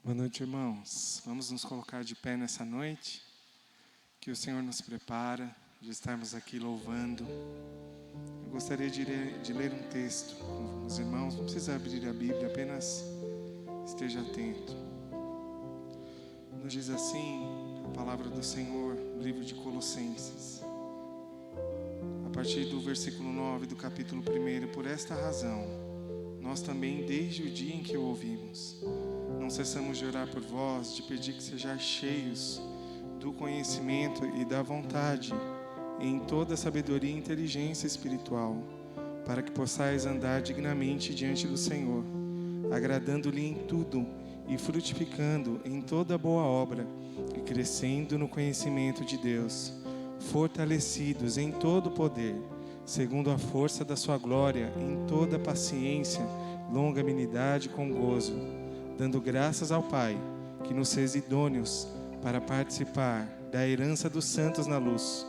Boa noite, irmãos. Vamos nos colocar de pé nessa noite, que o Senhor nos prepara de estarmos aqui louvando. Eu gostaria de ler um texto com os irmãos. Não precisa abrir a Bíblia, apenas esteja atento. Nos diz assim a palavra do Senhor, no livro de Colossenses, a partir do versículo 9 do capítulo 1. Por esta razão, nós também, desde o dia em que o ouvimos, não cessamos de orar por vós, de pedir que sejais cheios do conhecimento e da vontade, em toda sabedoria e inteligência espiritual, para que possais andar dignamente diante do Senhor, agradando-lhe em tudo e frutificando em toda boa obra e crescendo no conhecimento de Deus, fortalecidos em todo o poder, segundo a força da sua glória, em toda paciência, longanimidade com gozo, dando graças ao Pai, que nos fez idôneos para participar da herança dos santos na luz,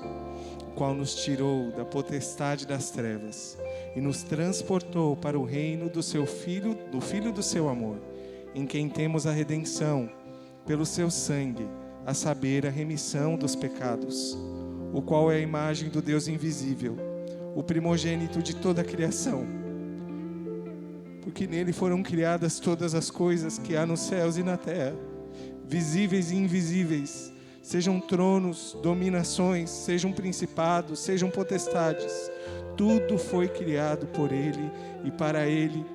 o qual nos tirou da potestade das trevas e nos transportou para o reino do seu Filho, do Filho do seu amor, em quem temos a redenção, pelo seu sangue, a saber, a remissão dos pecados, o qual é a imagem do Deus invisível, o primogênito de toda a criação, porque nele foram criadas todas as coisas que há nos céus e na terra, visíveis e invisíveis, sejam tronos, dominações, sejam principados, sejam potestades, tudo foi criado por ele e para ele.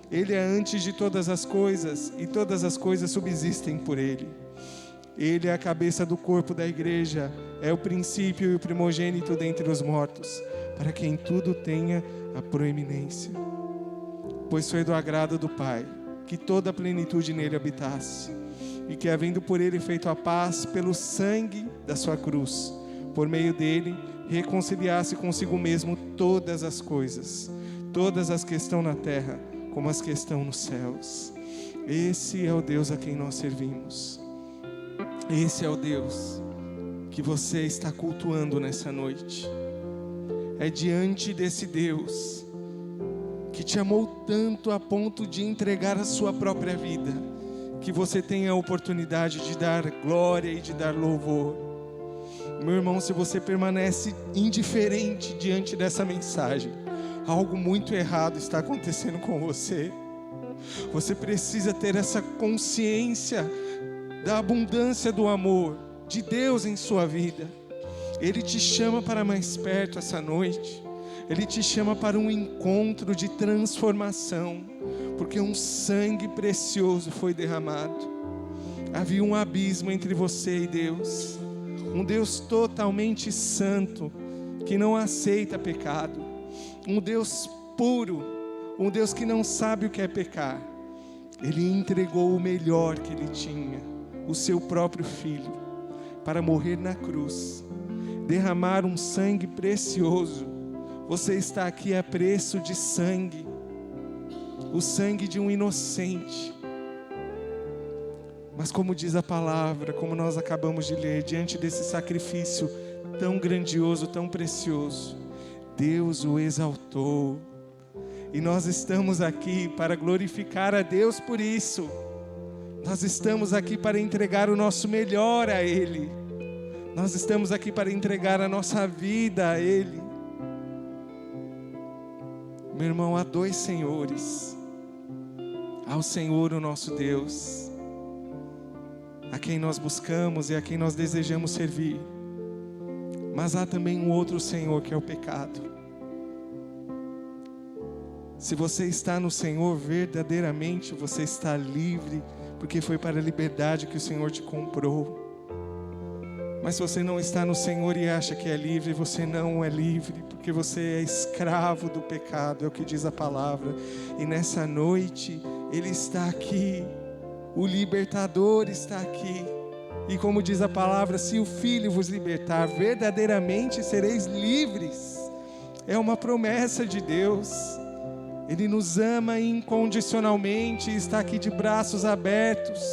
Ele é antes de todas as coisas e todas as coisas subsistem por ele. Ele é a cabeça do corpo da igreja, é o princípio e o primogênito dentre os mortos, para que em tudo tenha a proeminência. Pois foi do agrado do Pai que toda a plenitude nele habitasse, e que, havendo por ele feito a paz pelo sangue da sua cruz, por meio dele reconciliasse consigo mesmo todas as coisas, todas as que estão na terra como as que estão nos céus. Esse é o Deus a quem nós servimos. Esse é o Deus que você está cultuando nessa noite. É diante desse Deus que te amou tanto a ponto de entregar a sua própria vida, que você tem a oportunidade de dar glória e de dar louvor. Meu irmão, se você permanece indiferente diante dessa mensagem, algo muito errado está acontecendo com você. Você precisa ter essa consciência da abundância do amor de Deus em sua vida. Ele te chama para mais perto essa noite. Ele te chama para um encontro de transformação, porque um sangue precioso foi derramado. Havia um abismo entre você e Deus, um Deus totalmente santo, que não aceita pecado, um Deus puro, um Deus que não sabe o que é pecar. Ele entregou o melhor que ele tinha, o seu próprio filho, para morrer na cruz, derramar um sangue precioso. Você está aqui a preço de sangue, o sangue de um inocente. Mas como diz a palavra, como nós acabamos de ler, diante desse sacrifício tão grandioso, tão precioso, Deus o exaltou. E nós estamos aqui para glorificar a Deus por isso. Nós estamos aqui para entregar o nosso melhor a Ele. Nós estamos aqui para entregar a nossa vida a Ele. Meu irmão, há dois senhores. ao Senhor, o nosso Deus, a quem nós buscamos e a quem nós desejamos servir. Mas há também um outro Senhor, que é o pecado. Se você está no Senhor, verdadeiramente você está livre, porque foi para a liberdade que o Senhor te comprou. Mas se você não está no Senhor e acha que é livre, você não é livre, porque você é escravo do pecado, é o que diz a palavra. E nessa noite, Ele está aqui, o libertador está aqui. E como diz a palavra, se o Filho vos libertar, verdadeiramente sereis livres. É uma promessa de Deus. Ele nos ama incondicionalmente e está aqui de braços abertos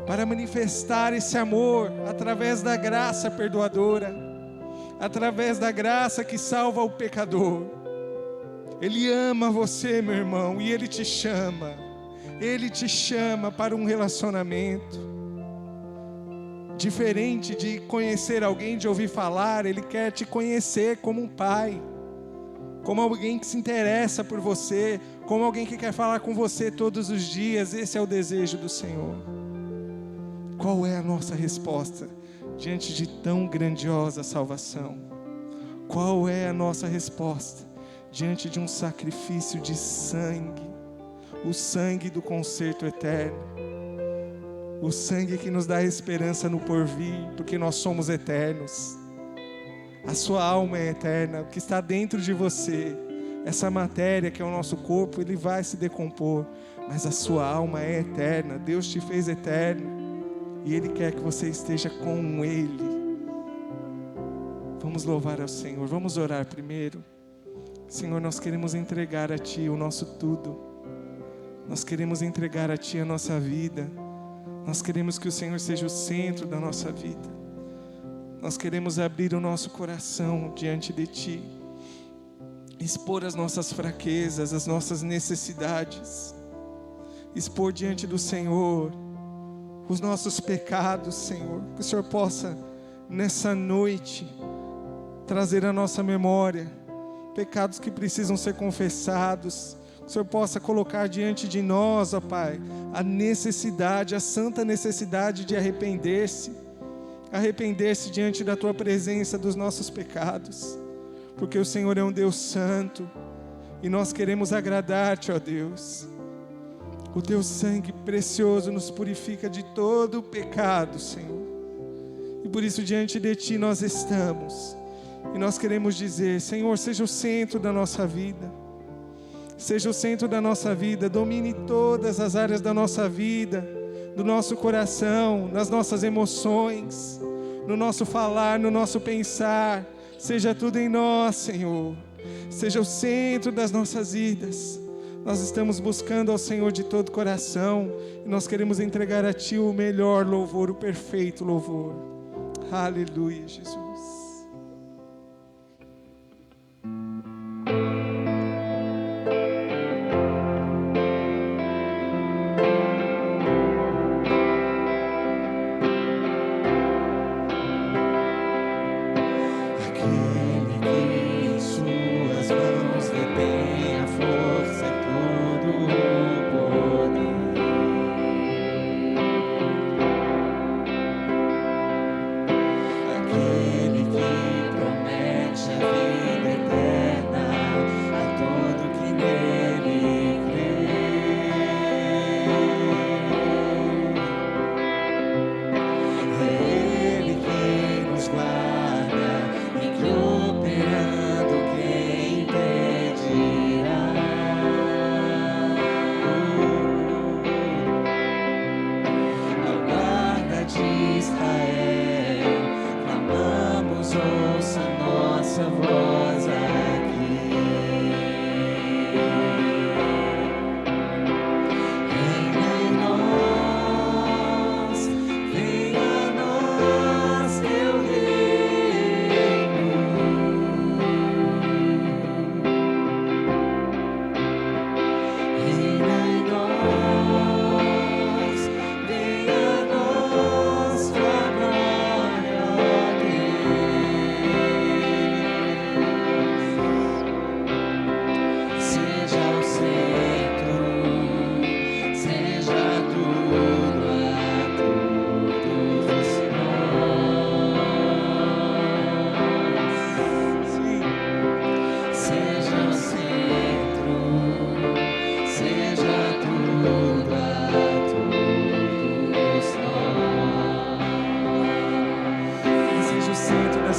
para manifestar esse amor através da graça perdoadora, através da graça que salva o pecador. Ele ama você, meu irmão, e Ele te chama. Ele te chama para um relacionamento. Diferente de conhecer alguém, de ouvir falar, Ele quer te conhecer como um pai, como alguém que se interessa por você, como alguém que quer falar com você todos os dias. Esse é o desejo do Senhor. Qual é a nossa resposta diante de tão grandiosa salvação? Qual é a nossa resposta diante de um sacrifício de sangue? O sangue do conserto eterno, o sangue que nos dá esperança no porvir, porque nós somos eternos. A sua alma é eterna, o que está dentro de você, essa matéria que é o nosso corpo, ele vai se decompor, mas a sua alma é eterna. Deus te fez eterno e Ele quer que você esteja com Ele. Vamos louvar ao Senhor, vamos orar primeiro. Senhor, nós queremos entregar a Ti o nosso tudo, nós queremos entregar a Ti a nossa vida, nós queremos que o Senhor seja o centro da nossa vida. Nós queremos abrir o nosso coração diante de Ti, expor as nossas fraquezas, as nossas necessidades, expor diante do Senhor os nossos pecados, Senhor. Que o Senhor possa, nessa noite, trazer à nossa memória pecados que precisam ser confessados. Que o Senhor possa colocar diante de nós, ó Pai, a necessidade, a santa necessidade de arrepender-se diante da Tua presença dos nossos pecados, porque o Senhor é um Deus santo, e nós queremos agradar-Te, ó Deus. O Teu sangue precioso nos purifica de todo o pecado, Senhor, e por isso diante de Ti nós estamos, e nós queremos dizer: Senhor, seja o centro da nossa vida, seja o centro da nossa vida, domine todas as áreas da nossa vida, do nosso coração, nas nossas emoções, no nosso falar, no nosso pensar. Seja tudo em nós, Senhor. Seja o centro das nossas vidas. Nós estamos buscando ao Senhor de todo o coração e nós queremos entregar a Ti o melhor louvor, o perfeito louvor. Aleluia, Jesus. Aquele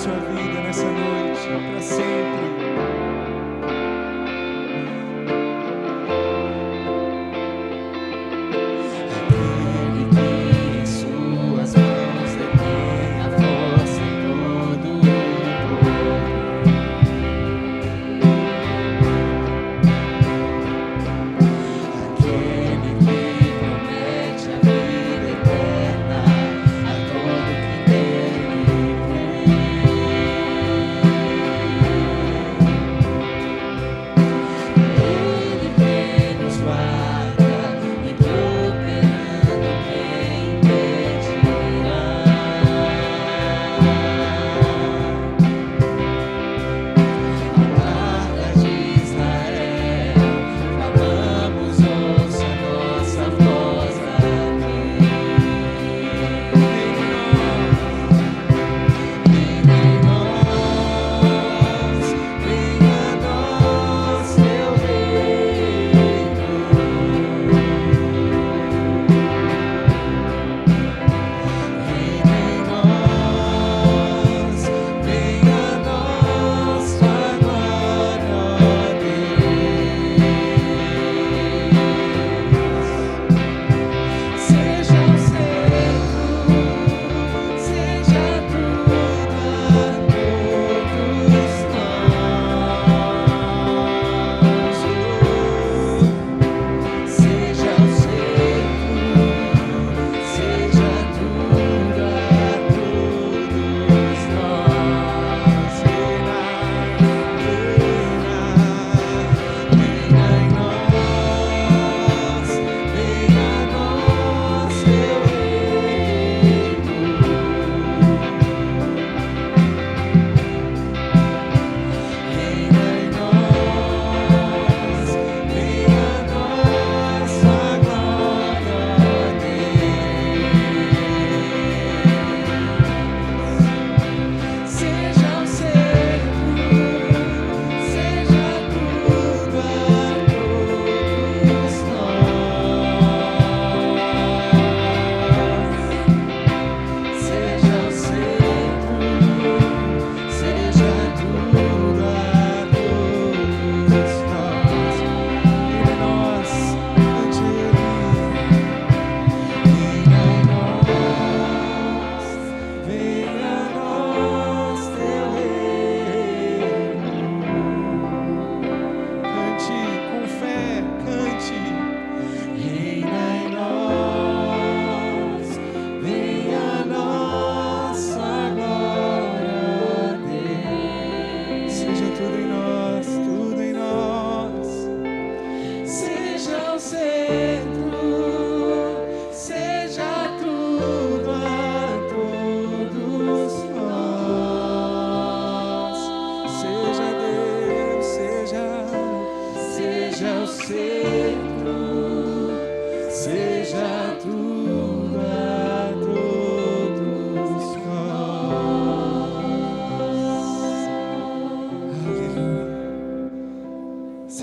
sua vida nessa noite, para sempre.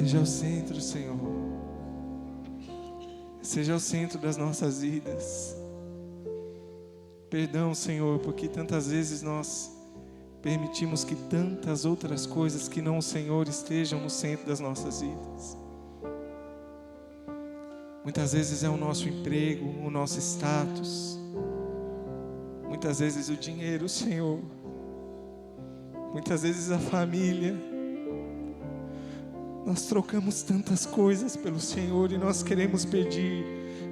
Seja o centro, Senhor. Seja o centro das nossas vidas. Perdão, Senhor, porque tantas vezes nós permitimos que tantas outras coisas que não o Senhor estejam no centro das nossas vidas. Muitas vezes é o nosso emprego, o nosso status. Muitas vezes o dinheiro, Senhor. Muitas vezes a família. Nós trocamos tantas coisas pelo Senhor e nós queremos pedir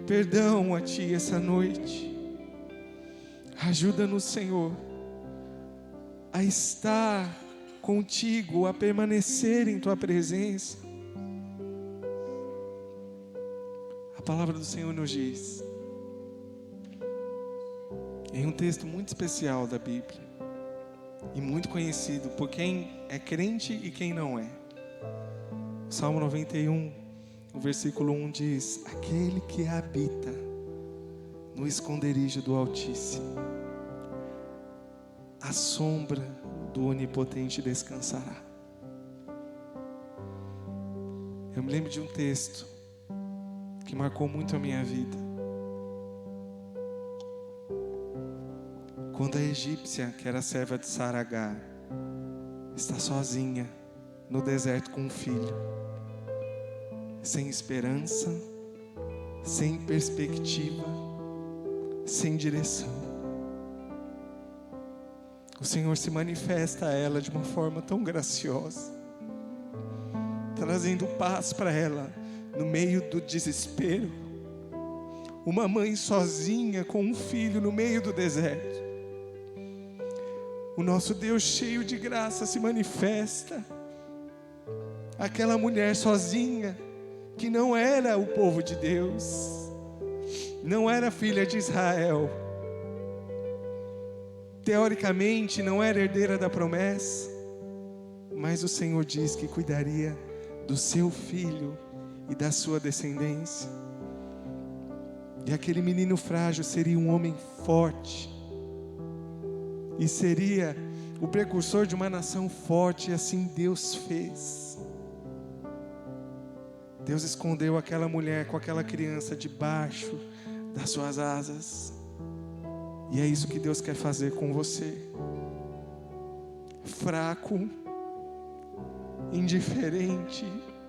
perdão a Ti essa noite. Ajuda-nos, Senhor, a estar contigo, a permanecer em Tua presença. A palavra do Senhor nos diz, em um texto muito especial da Bíblia, e muito conhecido por quem é crente e quem não é. Salmo 91, o versículo 1 diz: aquele que habita no esconderijo do Altíssimo, à sombra do Onipotente descansará. Eu me lembro de um texto que marcou muito a minha vida. Quando a egípcia, que era serva de Saragar, está sozinha no deserto com um filho, sem esperança, sem perspectiva, sem direção, o Senhor se manifesta a ela de uma forma tão graciosa, trazendo paz para ela no meio do desespero. Uma mãe sozinha com um filho no meio do deserto. O nosso Deus cheio de graça se manifesta. Aquela mulher sozinha, que não era o povo de Deus, não era filha de Israel, teoricamente não era herdeira da promessa, mas o Senhor diz que cuidaria do seu filho e da sua descendência. E aquele menino frágil seria um homem forte, e seria o precursor de uma nação forte, e assim Deus fez. Deus escondeu aquela mulher com aquela criança debaixo das suas asas. E é isso que Deus quer fazer com você. Fraco, indiferente,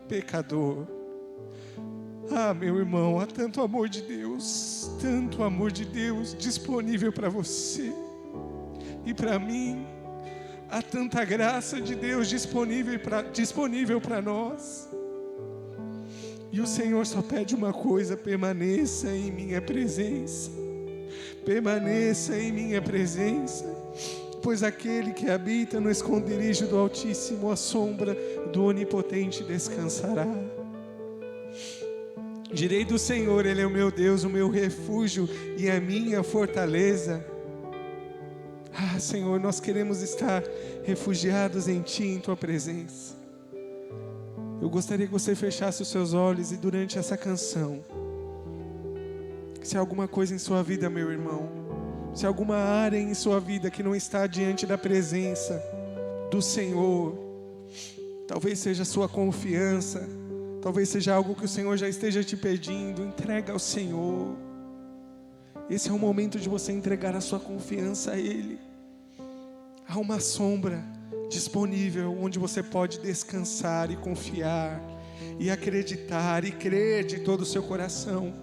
pecador. Ah, meu irmão, há tanto amor de Deus disponível para você e para mim. Há tanta graça de Deus disponível para nós. E o Senhor só pede uma coisa: permaneça em minha presença. Permaneça em minha presença, pois aquele que habita no esconderijo do Altíssimo, a sombra do Onipotente descansará. Direi do Senhor, Ele é o meu Deus, o meu refúgio e a minha fortaleza. Ah, Senhor, nós queremos estar refugiados em Ti, em Tua presença. Eu gostaria que você fechasse os seus olhos e durante essa canção, se há alguma coisa em sua vida, meu irmão, se há alguma área em sua vida que não está diante da presença do Senhor, talvez seja a sua confiança, talvez seja algo que o Senhor já esteja te pedindo, entrega ao Senhor. Esse é o momento de você entregar a sua confiança a Ele. Há uma sombra disponível onde você pode descansar e confiar e acreditar e crer de todo o seu coração,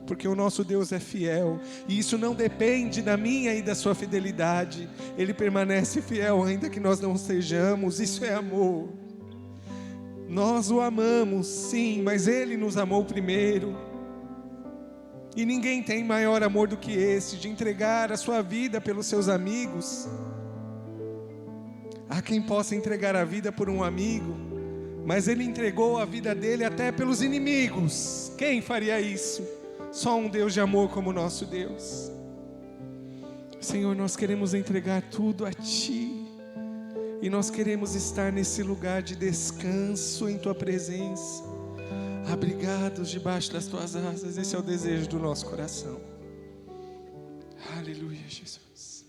porque o nosso Deus é fiel, e isso não depende da minha e da sua fidelidade. Ele permanece fiel ainda que nós não sejamos. Isso é amor. Nós o amamos, sim, mas Ele nos amou primeiro. E ninguém tem maior amor do que esse, de entregar a sua vida pelos seus amigos. Há quem possa entregar a vida por um amigo, mas Ele entregou a vida dele até pelos inimigos. Quem faria isso? Só um Deus de amor como o nosso Deus. Senhor, nós queremos entregar tudo a Ti, e nós queremos estar nesse lugar de descanso em Tua presença, abrigados debaixo das Tuas asas. Esse é o desejo do nosso coração. Aleluia, Jesus.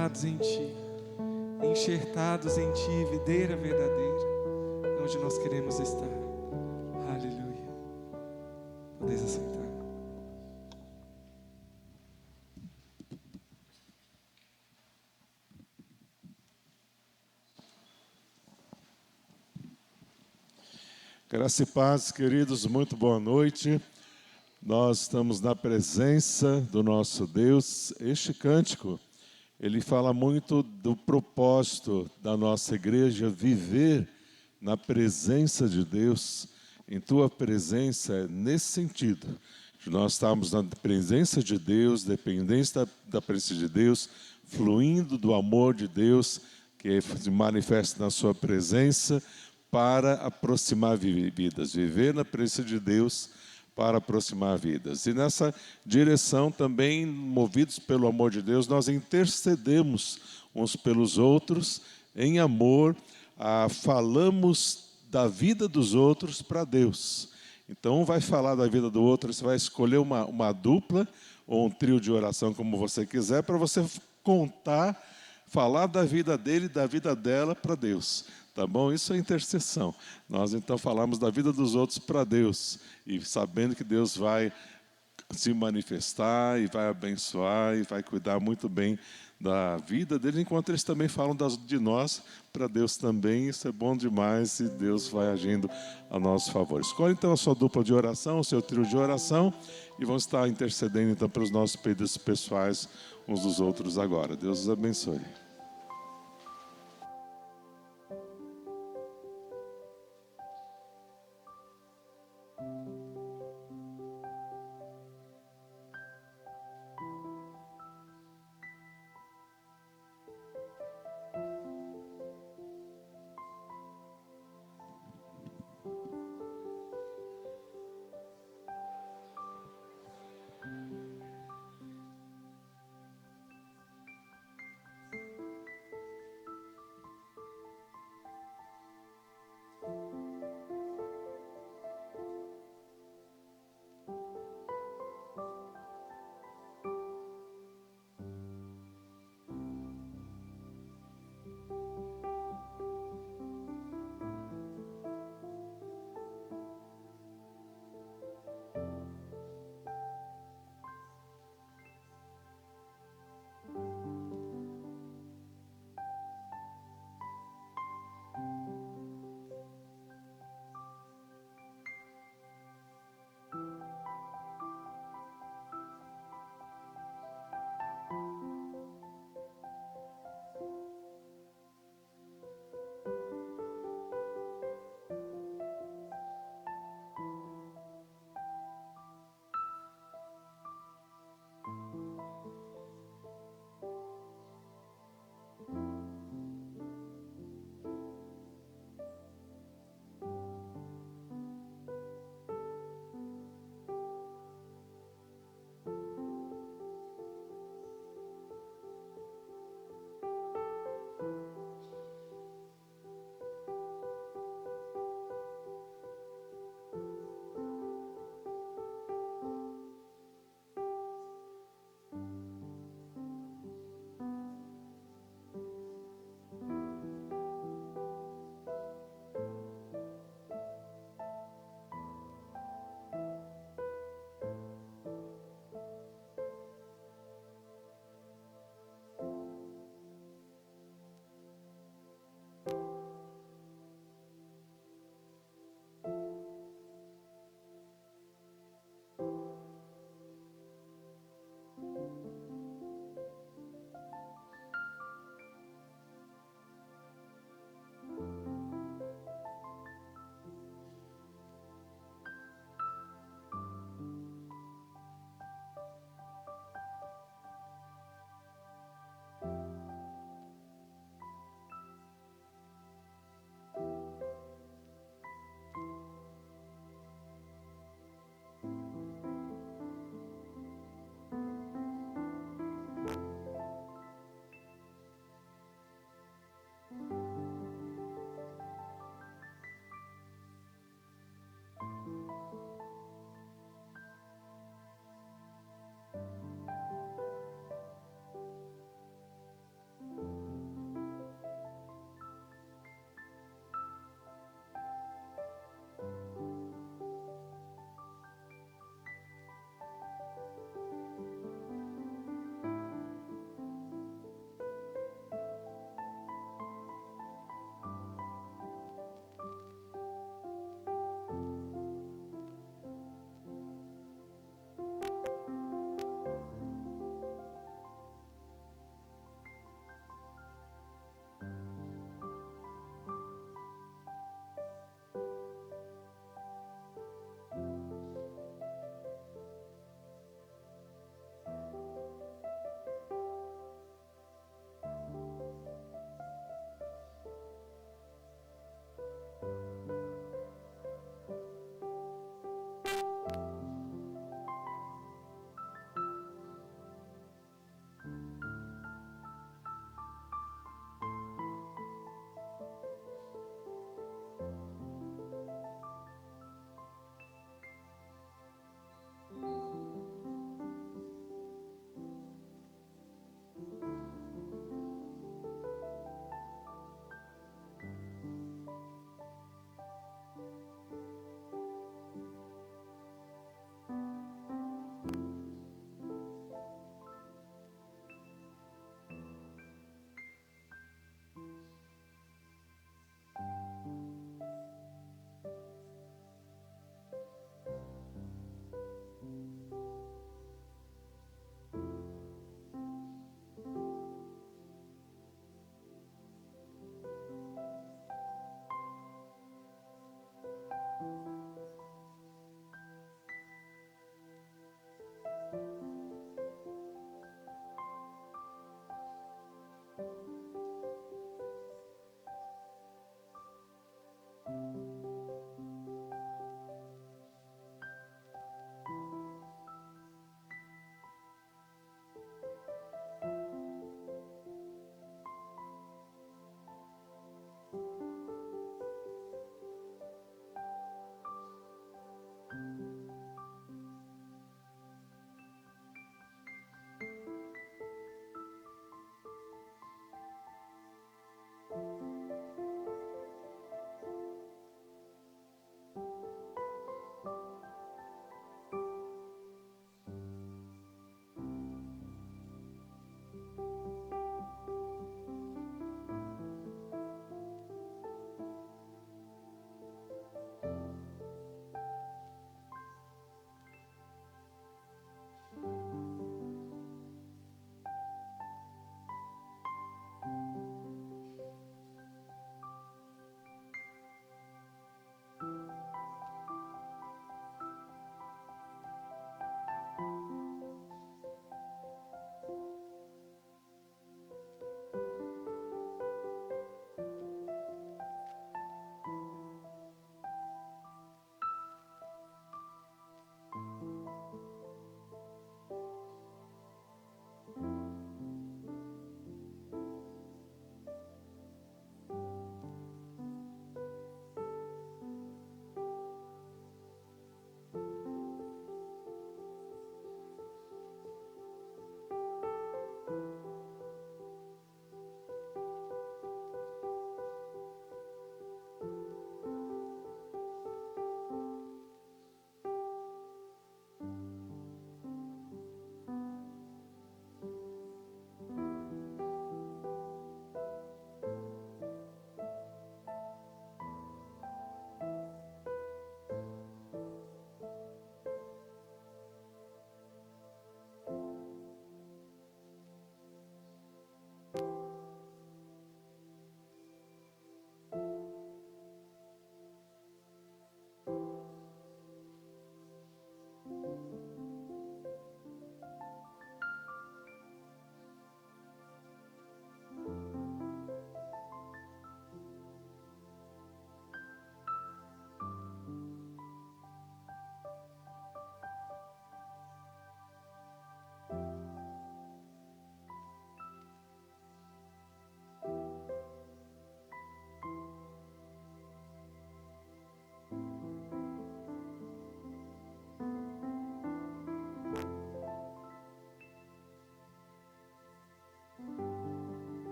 firmados em Ti, enxertados em Ti, videira verdadeira, é onde nós queremos estar. Aleluia. Podeis aceitar. Graça e paz, queridos, muito boa noite. Nós estamos na presença do nosso Deus. Este cântico, ele fala muito do propósito da nossa igreja, viver na presença de Deus, em tua presença, nesse sentido. De nós estarmos na presença de Deus, dependência da presença de Deus, fluindo do amor de Deus, que se manifesta na sua presença, para aproximar vidas, viver na presença de Deus para aproximar vidas. E nessa direção também, movidos pelo amor de Deus, nós intercedemos uns pelos outros, em amor, falamos da vida dos outros para Deus. Então, um vai falar da vida do outro, você vai escolher uma dupla ou um trio de oração, como você quiser, para você contar, falar da vida dele e da vida dela para Deus. Tá bom? Isso é intercessão. Nós então falamos da vida dos outros para Deus e sabendo que Deus vai se manifestar e vai abençoar e vai cuidar muito bem da vida deles, enquanto eles também falam de nós para Deus também. Isso é bom demais e Deus vai agindo a nosso favor. Escolhe então a sua dupla de oração, o seu trio de oração e vamos estar intercedendo então pelos nossos pedidos pessoais uns dos outros agora. Deus os abençoe.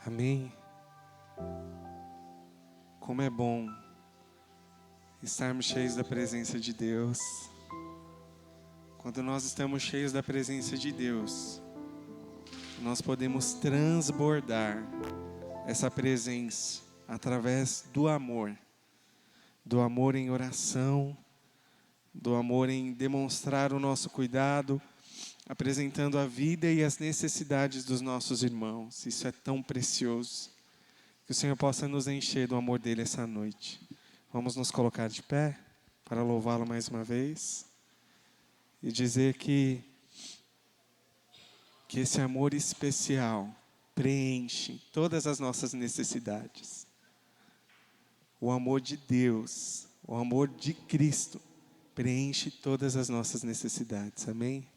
Amém? Como é bom estarmos cheios da presença de Deus. Quando nós estamos cheios da presença de Deus, nós podemos transbordar essa presença através do amor em oração, do amor em demonstrar o nosso cuidado, apresentando a vida e as necessidades dos nossos irmãos. Isso é tão precioso. Que o Senhor possa nos encher do amor dele essa noite. Vamos nos colocar de pé para louvá-lo mais uma vez e dizer que esse amor especial preenche todas as nossas necessidades. O amor de Deus, o amor de Cristo preenche todas as nossas necessidades. Amém?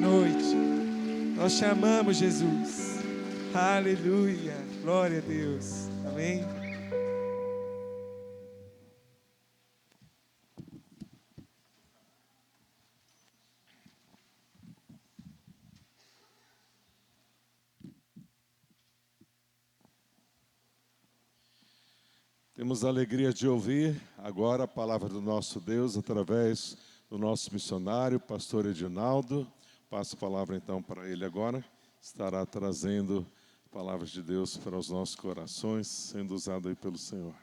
noite. Nós te amamos, Jesus. Aleluia. Glória a Deus. Amém. Temos a alegria de ouvir agora a palavra do nosso Deus através do nosso missionário, pastor Edinaldo. Passo a palavra então para ele agora. Estará trazendo palavras de Deus para os nossos corações, sendo usado aí pelo Senhor.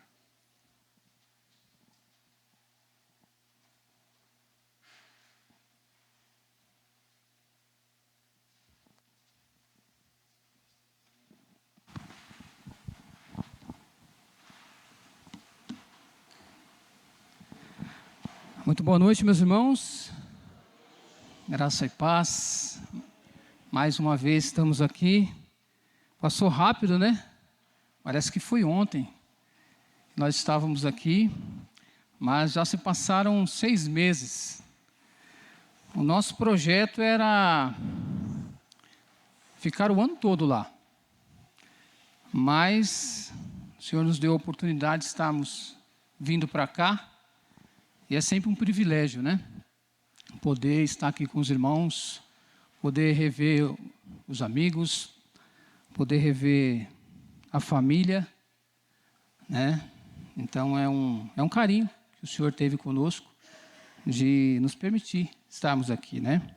Muito boa noite, meus irmãos. Graça e paz. Mais uma vez estamos aqui. Passou rápido, né? Parece que foi ontem. Nós estávamos aqui, mas já se passaram 6 meses. O nosso projeto era ficar o ano todo lá. Mas o Senhor nos deu a oportunidade de estarmos vindo para cá. E é sempre um privilégio, né? Poder estar aqui com os irmãos, poder rever os amigos, poder rever a família, né? Então é um carinho que o Senhor teve conosco de nos permitir estarmos aqui, né?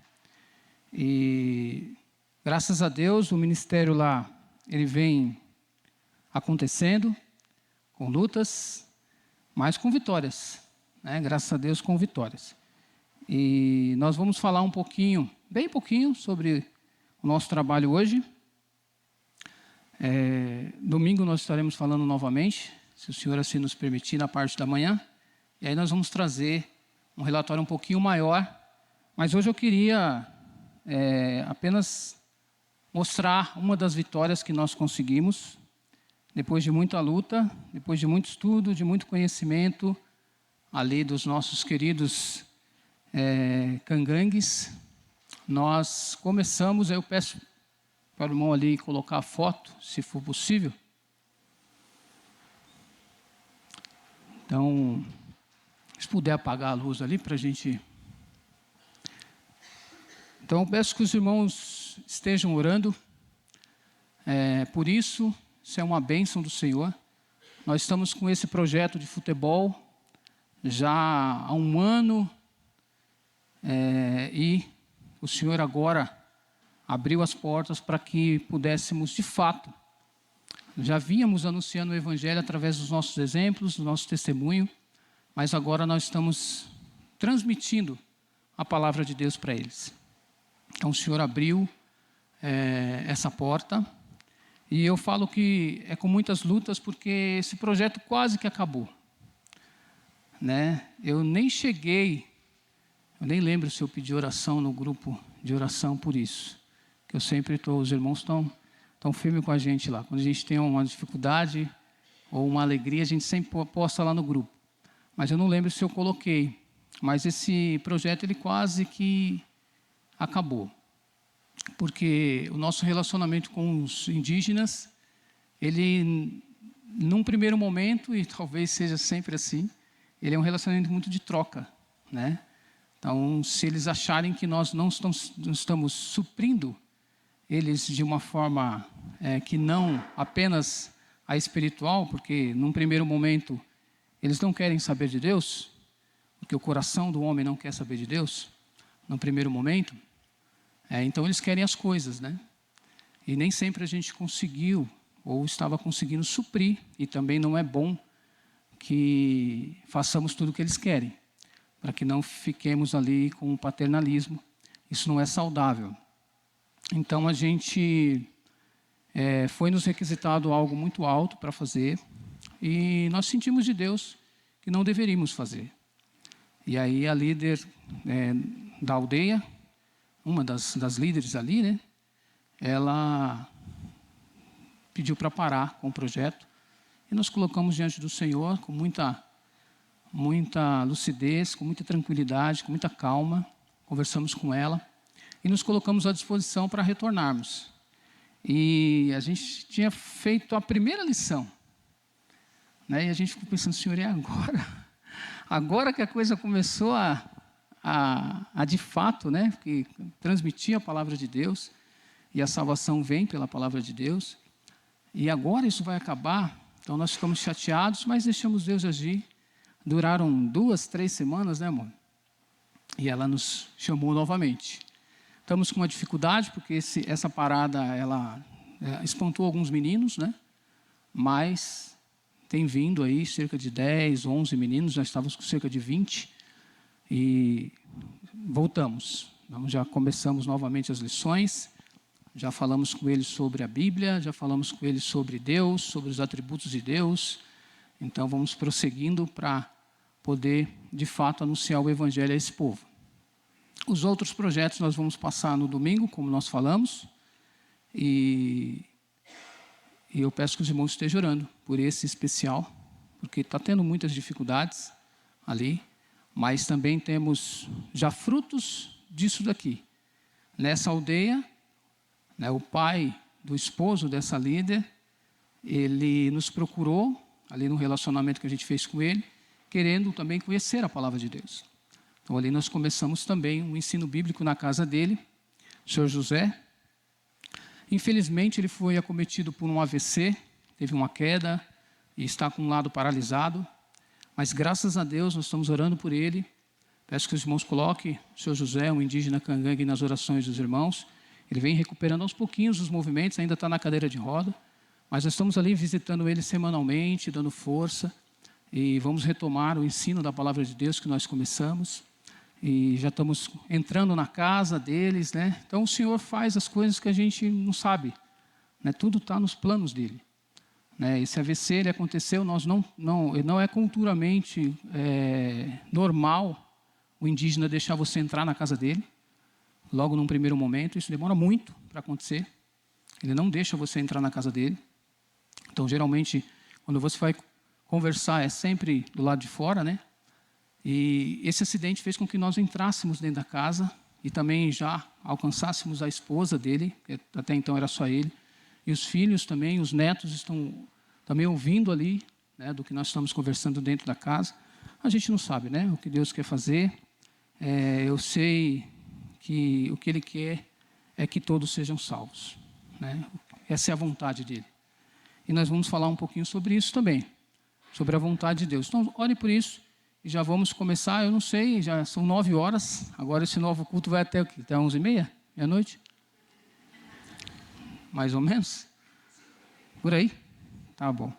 E graças a Deus o ministério lá, ele vem acontecendo com lutas, mas com vitórias. Graças a Deus, com vitórias. E nós vamos falar um pouquinho, bem pouquinho, sobre o nosso trabalho hoje. Domingo nós estaremos falando novamente, se o Senhor assim nos permitir, na parte da manhã. E aí nós vamos trazer um relatório um pouquinho maior. Mas hoje eu queria apenas mostrar uma das vitórias que nós conseguimos, depois de muita luta, depois de muito estudo, de muito conhecimento, ali dos nossos queridos cangangues. Nós começamos, eu peço para o irmão ali colocar a foto, se for possível. Então, se puder apagar a luz ali para a gente... Então, eu peço que os irmãos estejam orando. Por isso é uma bênção do Senhor. Nós estamos com esse projeto de futebol já há 1 ano, e o Senhor agora abriu as portas para que pudéssemos, de fato, já vínhamos anunciando o Evangelho através dos nossos exemplos, do nosso testemunho, mas agora nós estamos transmitindo a palavra de Deus para eles. Então o Senhor abriu essa porta, e eu falo que é com muitas lutas, porque esse projeto quase que acabou. Eu nem cheguei, eu nem lembro se eu pedi oração no grupo de oração por isso, que eu sempre estou, os irmãos estão firmes com a gente lá. Quando a gente tem uma dificuldade ou uma alegria, a gente sempre posta lá no grupo. Mas eu não lembro se eu coloquei, mas esse projeto ele quase que acabou, porque o nosso relacionamento com os indígenas, ele, num primeiro momento, e talvez seja sempre assim, ele é um relacionamento muito de troca, né? Então, se eles acharem que nós não estamos suprindo eles de uma forma que não apenas a espiritual, porque num primeiro momento eles não querem saber de Deus, porque o coração do homem não quer saber de Deus, num primeiro momento, então eles querem as coisas, né? E nem sempre a gente conseguiu, ou estava conseguindo suprir, e também não é bom que façamos tudo o que eles querem, para que não fiquemos ali com o paternalismo. Isso não é saudável. Então a gente foi nos requisitado algo muito alto para fazer, e nós sentimos de Deus que não deveríamos fazer. E aí a líder da aldeia, uma das líderes ali, né, ela pediu para parar com o projeto. E nós colocamos diante do Senhor com muita lucidez, com muita tranquilidade, com muita calma. Conversamos com ela. e nos colocamos à disposição para retornarmos. E a gente tinha feito a primeira lição, né? E a gente ficou pensando, Senhor, é agora? Agora que a coisa começou a de fato, né? Que transmitir a palavra de Deus, e a salvação vem pela palavra de Deus, e agora isso vai acabar. Então nós ficamos chateados, mas deixamos Deus agir. Duraram 2, 3 semanas, né, amor? E ela nos chamou novamente. Estamos com uma dificuldade, porque essa parada, ela espantou alguns meninos, né? Mas tem vindo aí cerca de 10, 11 meninos, já estávamos com cerca de 20, e voltamos. Já começamos novamente as lições, já falamos com eles sobre a Bíblia, já falamos com eles sobre Deus, sobre os atributos de Deus. Então vamos prosseguindo para poder, de fato, anunciar o Evangelho a esse povo. Os outros projetos nós vamos passar no domingo, como nós falamos, e eu peço que os irmãos estejam orando por esse especial, porque está tendo muitas dificuldades ali, mas também temos já frutos disso daqui. Nessa aldeia, né, o pai do esposo dessa líder, ele nos procurou, ali no relacionamento que a gente fez com ele, querendo também conhecer a palavra de Deus. Então ali nós começamos também um ensino bíblico na casa dele, o senhor José. Infelizmente ele foi acometido por um AVC, teve uma queda e está com um lado paralisado, mas graças a Deus nós estamos orando por ele. Peço que os irmãos coloquem o senhor José, um indígena cangangue, nas orações dos irmãos. Ele vem recuperando aos pouquinhos os movimentos, ainda está na cadeira de roda, mas nós estamos ali visitando ele semanalmente, dando força, e vamos retomar o ensino da palavra de Deus que nós começamos, e já estamos entrando na casa deles, né? Então o Senhor faz as coisas que a gente não sabe, né? Tudo está nos planos dele, né? Esse AVC ele aconteceu, não é culturalmente normal o indígena deixar você entrar na casa dele, logo num primeiro momento. Isso demora muito para acontecer. Ele não deixa você entrar na casa dele. Então, geralmente, quando você vai conversar, é sempre do lado de fora, né? E esse acidente fez com que nós entrássemos dentro da casa e também já alcançássemos a esposa dele, que até então era só ele, e os filhos também, os netos estão também ouvindo ali, né, do que nós estamos conversando dentro da casa. A gente não sabe, né, o que Deus quer fazer. Eu sei que o que Ele quer é que todos sejam salvos, né? Essa é a vontade dEle. E nós vamos falar um pouquinho sobre isso também, sobre a vontade de Deus. Então, ore por isso e já vamos começar. Eu não sei, já são 9 horas, agora esse novo culto vai até o quê? Até 11h30? Meia-noite? Mais ou menos? Por aí? Tá bom.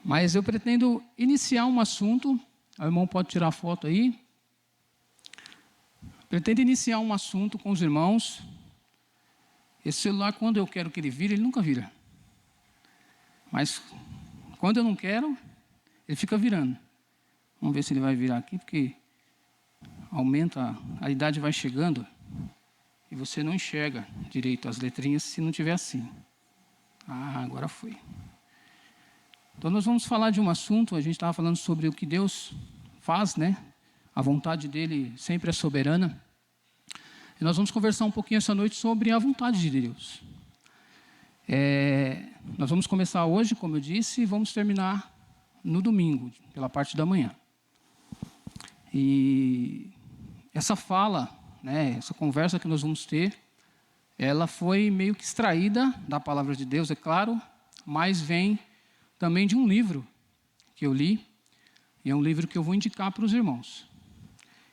Mas eu pretendo iniciar um assunto, o irmão pode tirar a foto aí. Pretendo iniciar um assunto com os irmãos. Esse celular, quando eu quero que ele vire, ele nunca vira. Mas quando eu não quero, ele fica virando. Vamos ver se ele vai virar aqui, porque aumenta, a idade vai chegando e você não enxerga direito as letrinhas se não tiver assim. Ah, agora foi. Então nós vamos falar de um assunto, a gente estava falando sobre o que Deus faz, né? A vontade dele sempre é soberana. E nós vamos conversar um pouquinho essa noite sobre a vontade de Deus. Nós vamos começar hoje, como eu disse, e vamos terminar no domingo, pela parte da manhã. E essa fala, né, essa conversa que nós vamos ter, ela foi meio que extraída da palavra de Deus, é claro, mas vem também de um livro que eu li, e é um livro que eu vou indicar para os irmãos.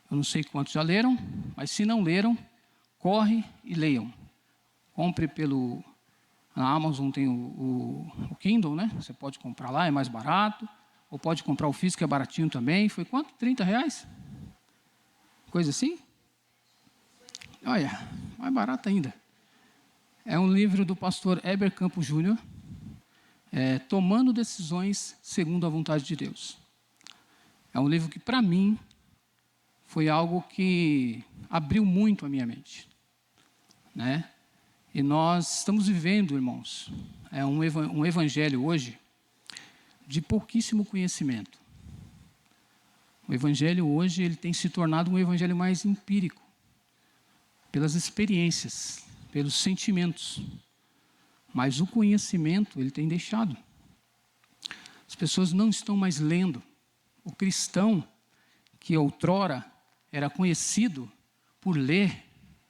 Eu não sei quantos já leram, mas se não leram, corre e leiam. Compre na Amazon tem o Kindle, né? Você pode comprar lá, é mais barato. Ou pode comprar o físico, que é baratinho também. Foi quanto? R$30? Coisa assim? Olha, mais barato ainda. É um livro do pastor Heber Campos Júnior, Tomando Decisões Segundo a Vontade de Deus. É um livro que, para mim, foi algo que abriu muito a minha mente, né? E nós estamos vivendo, irmãos, um evangelho hoje de pouquíssimo conhecimento. O evangelho hoje ele tem se tornado um evangelho mais empírico. pelas experiências, pelos sentimentos. Mas o conhecimento ele tem deixado. As pessoas não estão mais lendo. O cristão, que outrora era conhecido por ler,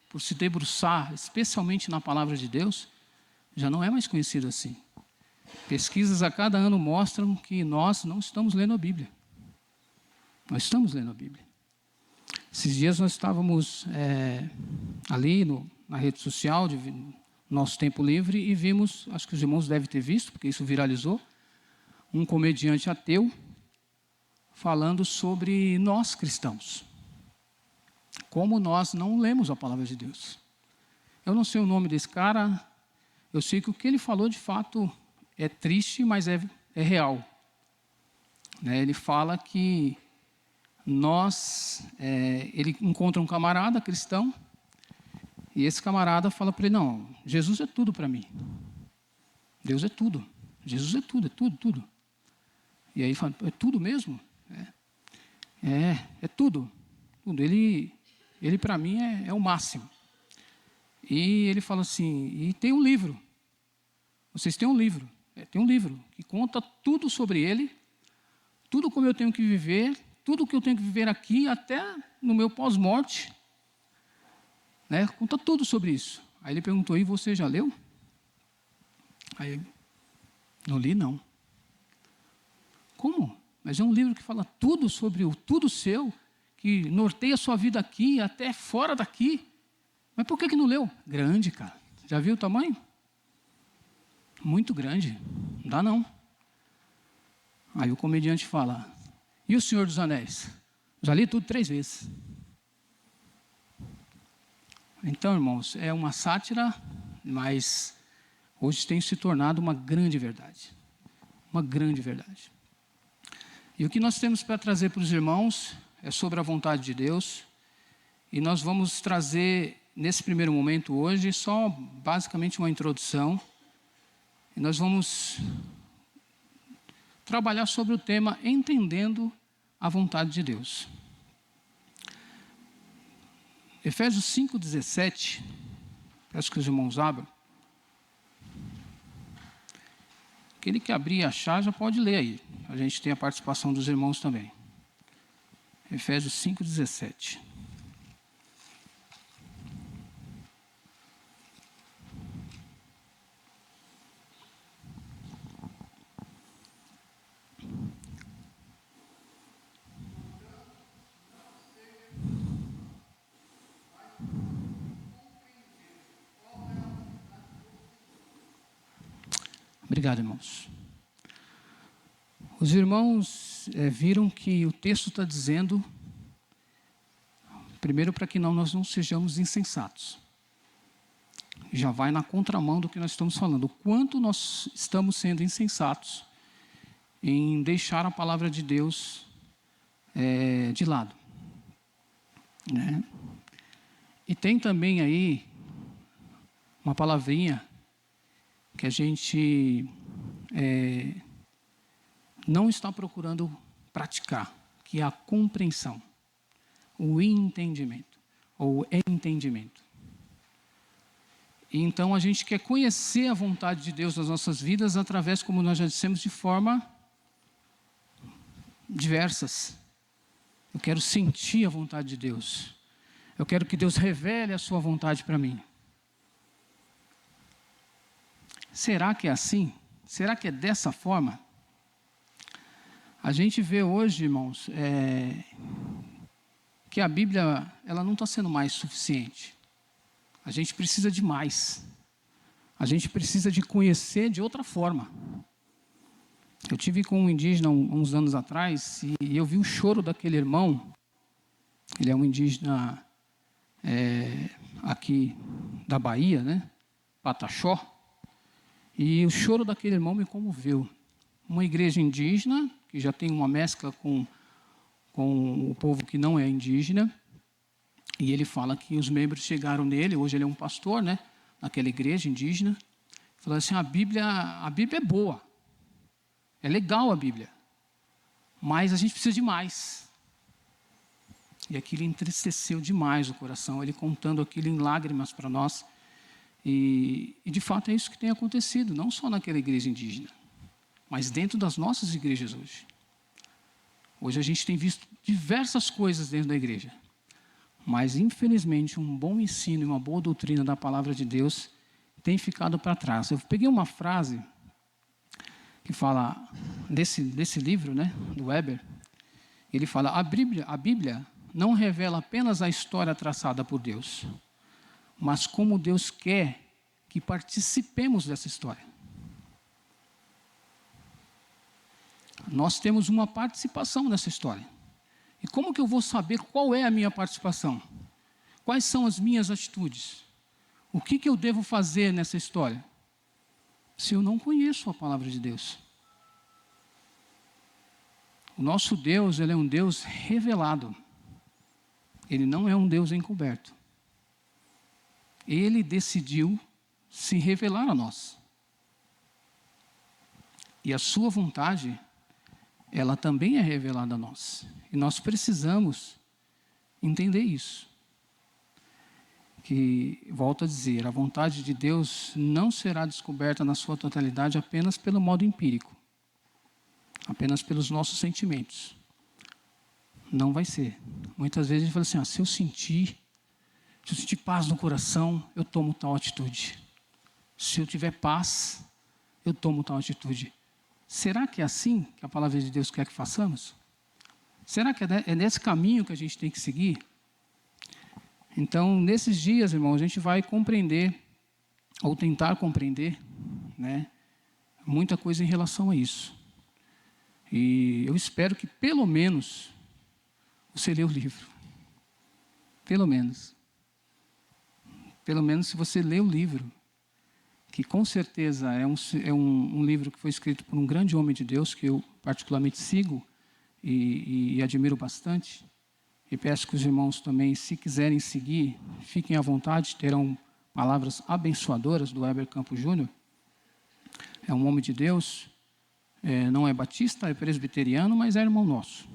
por se debruçar, especialmente na palavra de Deus, já não é mais conhecido assim. Pesquisas a cada ano mostram que nós não estamos lendo a Bíblia. Nós estamos lendo a Bíblia. Esses dias nós estávamos ali na rede social, nosso tempo livre, e vimos, acho que os irmãos devem ter visto, porque isso viralizou, um comediante ateu falando sobre nós cristãos. Como nós não lemos a palavra de Deus. Eu não sei o nome desse cara, eu sei que o que ele falou de fato é triste, mas é real. Ele fala que ele encontra um camarada cristão, e esse camarada fala para ele, não, Jesus é tudo para mim. Deus é tudo. Jesus é tudo, tudo. E aí ele fala, é tudo mesmo? É tudo. Tudo. Ele para mim é o máximo. E ele fala assim, e tem um livro. Vocês têm um livro. Tem um livro que conta tudo sobre ele, tudo como eu tenho que viver, tudo que eu tenho que viver aqui, até no meu pós-morte. Conta tudo sobre isso. Aí ele perguntou, e você já leu? Aí eu, não li não. Como? Mas é um livro que fala tudo sobre o tudo seu, que norteia a sua vida aqui, até fora daqui. Mas por que não leu? Grande, cara. Já viu o tamanho? Muito grande. Não dá não. Aí o comediante fala, e o Senhor dos Anéis? Já li tudo 3 vezes. Então, irmãos, é uma sátira, mas hoje tem se tornado uma grande verdade. Uma grande verdade. E o que nós temos para trazer para os irmãos é sobre a vontade de Deus. E nós vamos trazer, nesse primeiro momento hoje, só basicamente uma introdução. E nós vamos trabalhar sobre o tema entendendo a vontade de Deus. Efésios 5:17, peço que os irmãos abram. Aquele que abrir e achar já pode ler aí. A gente tem a participação dos irmãos também. Efésios 5:17. Obrigado, irmãos. Os irmãos viram que o texto está dizendo, primeiro, para que nós não sejamos insensatos. Já vai na contramão do que nós estamos falando. O quanto nós estamos sendo insensatos em deixar a palavra de Deus de lado. E tem também aí uma palavrinha que a gente não está procurando praticar, que é a compreensão, o entendimento, ou entendimento. E então a gente quer conhecer a vontade de Deus nas nossas vidas através, como nós já dissemos, de forma diversas. Eu quero sentir a vontade de Deus. Eu quero que Deus revele a sua vontade para mim. Será que é assim? Será que é dessa forma? A gente vê hoje, irmãos, que a Bíblia ela não está sendo mais suficiente. A gente precisa de mais. A gente precisa de conhecer de outra forma. Eu tive com um indígena uns anos atrás e eu vi o choro daquele irmão. Ele é um indígena aqui da Bahia, Pataxó. E o choro daquele irmão me comoveu. Uma igreja indígena, que já tem uma mescla com o povo que não é indígena, e ele fala que os membros chegaram nele, hoje ele é um pastor, naquela igreja indígena, falando assim, a Bíblia é boa, é legal a Bíblia, mas a gente precisa de mais. E aquilo entristeceu demais o coração, ele contando aquilo em lágrimas para nós. E de fato é isso que tem acontecido, não só naquela igreja indígena, mas dentro das nossas igrejas hoje. Hoje a gente tem visto diversas coisas dentro da igreja, mas infelizmente um bom ensino e uma boa doutrina da palavra de Deus tem ficado para trás. Eu peguei uma frase que fala desse livro, né, do Weber. Ele fala: a Bíblia não revela apenas a história traçada por Deus, mas como Deus quer que participemos dessa história. Nós temos uma participação nessa história. E como que eu vou saber qual é a minha participação? Quais são as minhas atitudes? O que eu devo fazer nessa história? Se eu não conheço a palavra de Deus. O nosso Deus, ele é um Deus revelado. Ele não é um Deus encoberto. Ele decidiu se revelar a nós. E a sua vontade, ela também é revelada a nós. E nós precisamos entender isso. Que, volto a dizer, a vontade de Deus não será descoberta na sua totalidade apenas pelo modo empírico. Apenas pelos nossos sentimentos. Não vai ser. Muitas vezes a gente fala assim, se eu sentir paz no coração, eu tomo tal atitude. Se eu tiver paz, eu tomo tal atitude. Será que é assim que a palavra de Deus quer que façamos? Será que é nesse caminho que a gente tem que seguir? Então, nesses dias, irmãos, a gente vai compreender, ou tentar compreender, né, muita coisa em relação a isso. E eu espero que, pelo menos, você lê o livro. Pelo menos. Pelo menos se você lê o livro, que com certeza é um livro que foi escrito por um grande homem de Deus, que eu particularmente sigo e admiro bastante. E peço que os irmãos também, se quiserem seguir, fiquem à vontade, terão palavras abençoadoras do Weber Campos Júnior. É um homem de Deus, não é batista, é presbiteriano, mas é irmão nosso.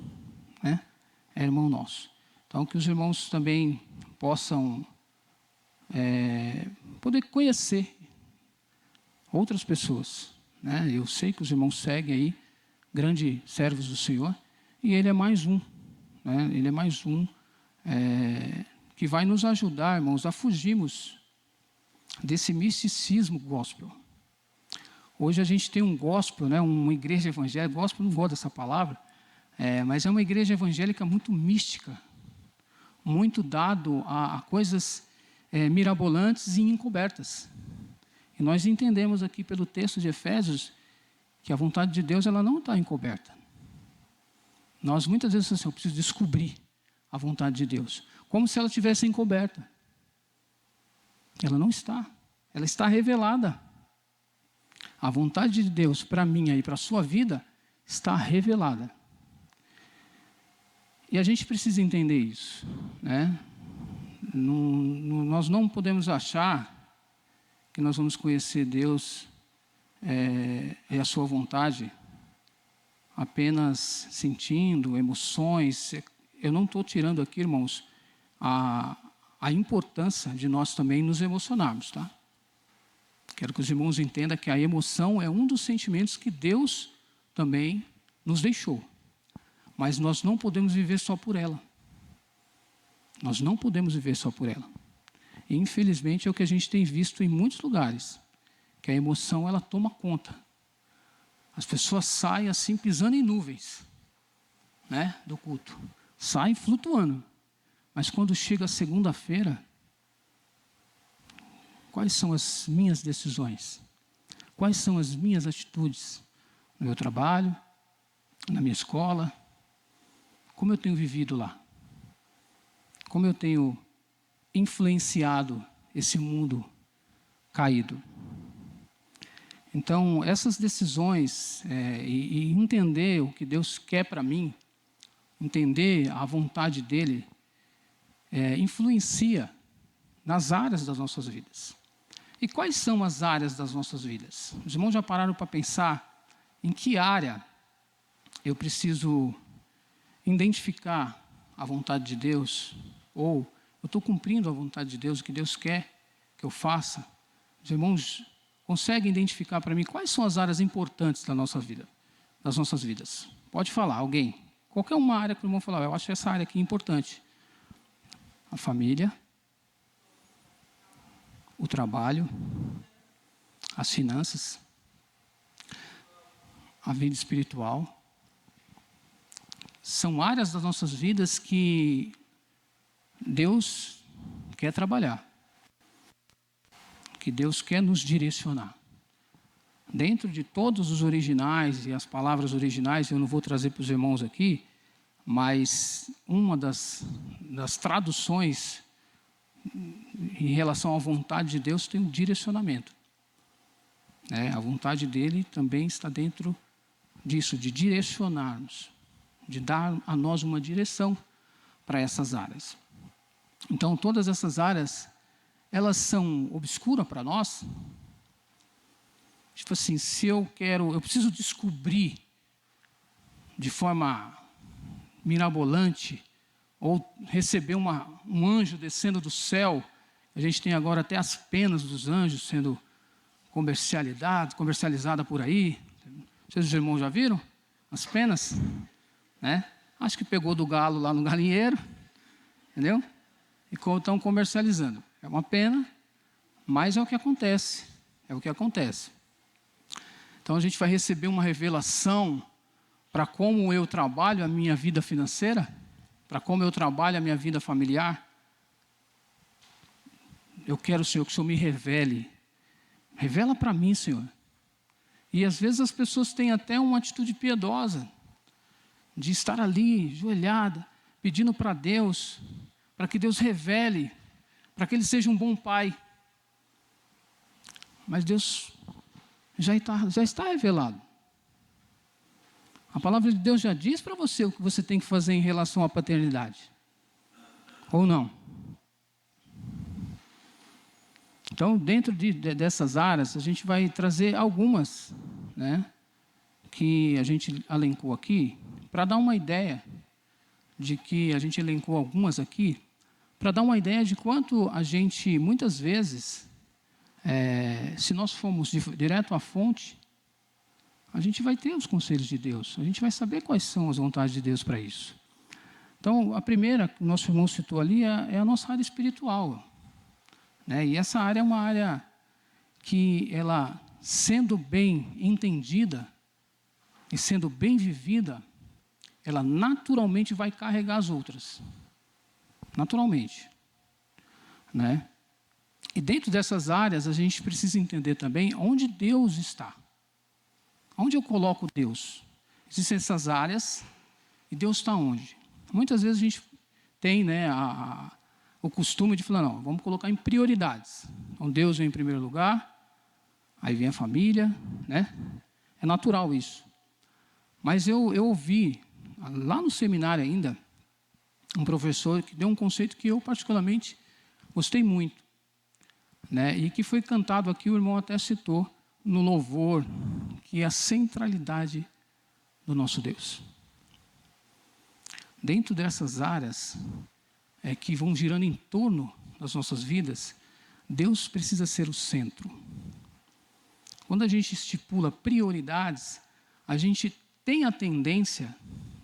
Né? É irmão nosso. Então, que os irmãos também possam poder conhecer outras pessoas. Né? Eu sei que os irmãos seguem aí, grandes servos do Senhor, e ele é mais um. Né? Ele é mais um que vai nos ajudar, irmãos, a fugirmos desse misticismo gospel. Hoje a gente tem um gospel, né? Uma igreja evangélica, gospel não gosto dessa palavra, mas é uma igreja evangélica muito mística, muito dado a coisas mirabolantes e encobertas. E nós entendemos aqui pelo texto de Efésios que a vontade de Deus ela não está encoberta. Nós muitas vezes assim, eu preciso descobrir a vontade de Deus, como se ela estivesse encoberta. Ela não está, ela está revelada. A vontade de Deus para mim e para a sua vida está revelada. E a gente precisa entender isso. Né? Nós não podemos achar que nós vamos conhecer Deus e a sua vontade apenas sentindo emoções. Eu não estou tirando aqui, irmãos, a importância de nós também nos emocionarmos, tá? Quero que os irmãos entendam que a emoção é um dos sentimentos que Deus também nos deixou. Mas nós não podemos viver só por ela. Nós não podemos viver só por ela. E, infelizmente, é o que a gente tem visto em muitos lugares, que a emoção ela toma conta. As pessoas saem assim pisando em nuvens, né, do culto. Saem flutuando. Mas quando chega a segunda-feira, quais são as minhas decisões? Quais são as minhas atitudes? No meu trabalho, na minha escola, como eu tenho vivido lá? Como eu tenho influenciado esse mundo caído? Então, essas decisões e entender o que Deus quer para mim, entender a vontade dEle, influencia nas áreas das nossas vidas. E quais são as áreas das nossas vidas? Os irmãos já pararam para pensar em que área eu preciso identificar a vontade de Deus, ou eu estou cumprindo a vontade de Deus, o que Deus quer que eu faça? Os irmãos conseguem identificar para mim quais são as áreas importantes da nossa vida, das nossas vidas? Pode falar, alguém. Qualquer uma área que o irmão falar, eu acho essa área aqui importante. A família, o trabalho, as finanças, a vida espiritual. São áreas das nossas vidas que Deus quer trabalhar, que Deus quer nos direcionar. Dentro de todos os originais e as palavras originais, eu não vou trazer para os irmãos aqui, mas uma das traduções em relação à vontade de Deus tem um direcionamento. A vontade dele também está dentro disso, de direcionar-nos, de dar a nós uma direção para essas áreas. Então, todas essas áreas, elas são obscuras para nós. Tipo assim, se eu preciso descobrir de forma mirabolante, ou receber um anjo descendo do céu. A gente tem agora até as penas dos anjos sendo comercializada por aí. Vocês, os irmãos, já viram as penas? Acho que pegou do galo lá no galinheiro, entendeu? E estão comercializando. É uma pena, mas é o que acontece. É o que acontece. Então a gente vai receber uma revelação para como eu trabalho a minha vida financeira, para como eu trabalho a minha vida familiar. Eu quero, Senhor, que o Senhor me revele. Revela para mim, Senhor. E às vezes as pessoas têm até uma atitude piedosa, de estar ali, ajoelhada, pedindo para Deus, para que Deus revele, para que Ele seja um bom pai. Mas Deus já está revelado. A palavra de Deus já diz para você o que você tem que fazer em relação à paternidade. Ou não? Então, dentro dessas áreas, a gente vai trazer algumas, que a gente elencou aqui, para dar uma ideia de que a gente elencou algumas aqui, para dar uma ideia de quanto a gente, muitas vezes, se nós formos direto à fonte, a gente vai ter os conselhos de Deus, a gente vai saber quais são as vontades de Deus para isso. Então, a primeira que o nosso irmão citou ali é a nossa área espiritual. E essa área é uma área que, ela sendo bem entendida e sendo bem vivida, ela naturalmente vai carregar as outras. Naturalmente. E dentro dessas áreas, a gente precisa entender também onde Deus está. Onde eu coloco Deus? Existem essas áreas e Deus está onde? Muitas vezes a gente tem o costume de falar, não, vamos colocar em prioridades. Então Deus vem em primeiro lugar, aí vem a família, É natural isso. Mas eu ouvi, lá no seminário ainda, um professor que deu um conceito que eu particularmente gostei muito. E que foi cantado aqui, o irmão até citou, no louvor, que é a centralidade do nosso Deus. Dentro dessas áreas que vão girando em torno das nossas vidas, Deus precisa ser o centro. Quando a gente estipula prioridades, a gente tem a tendência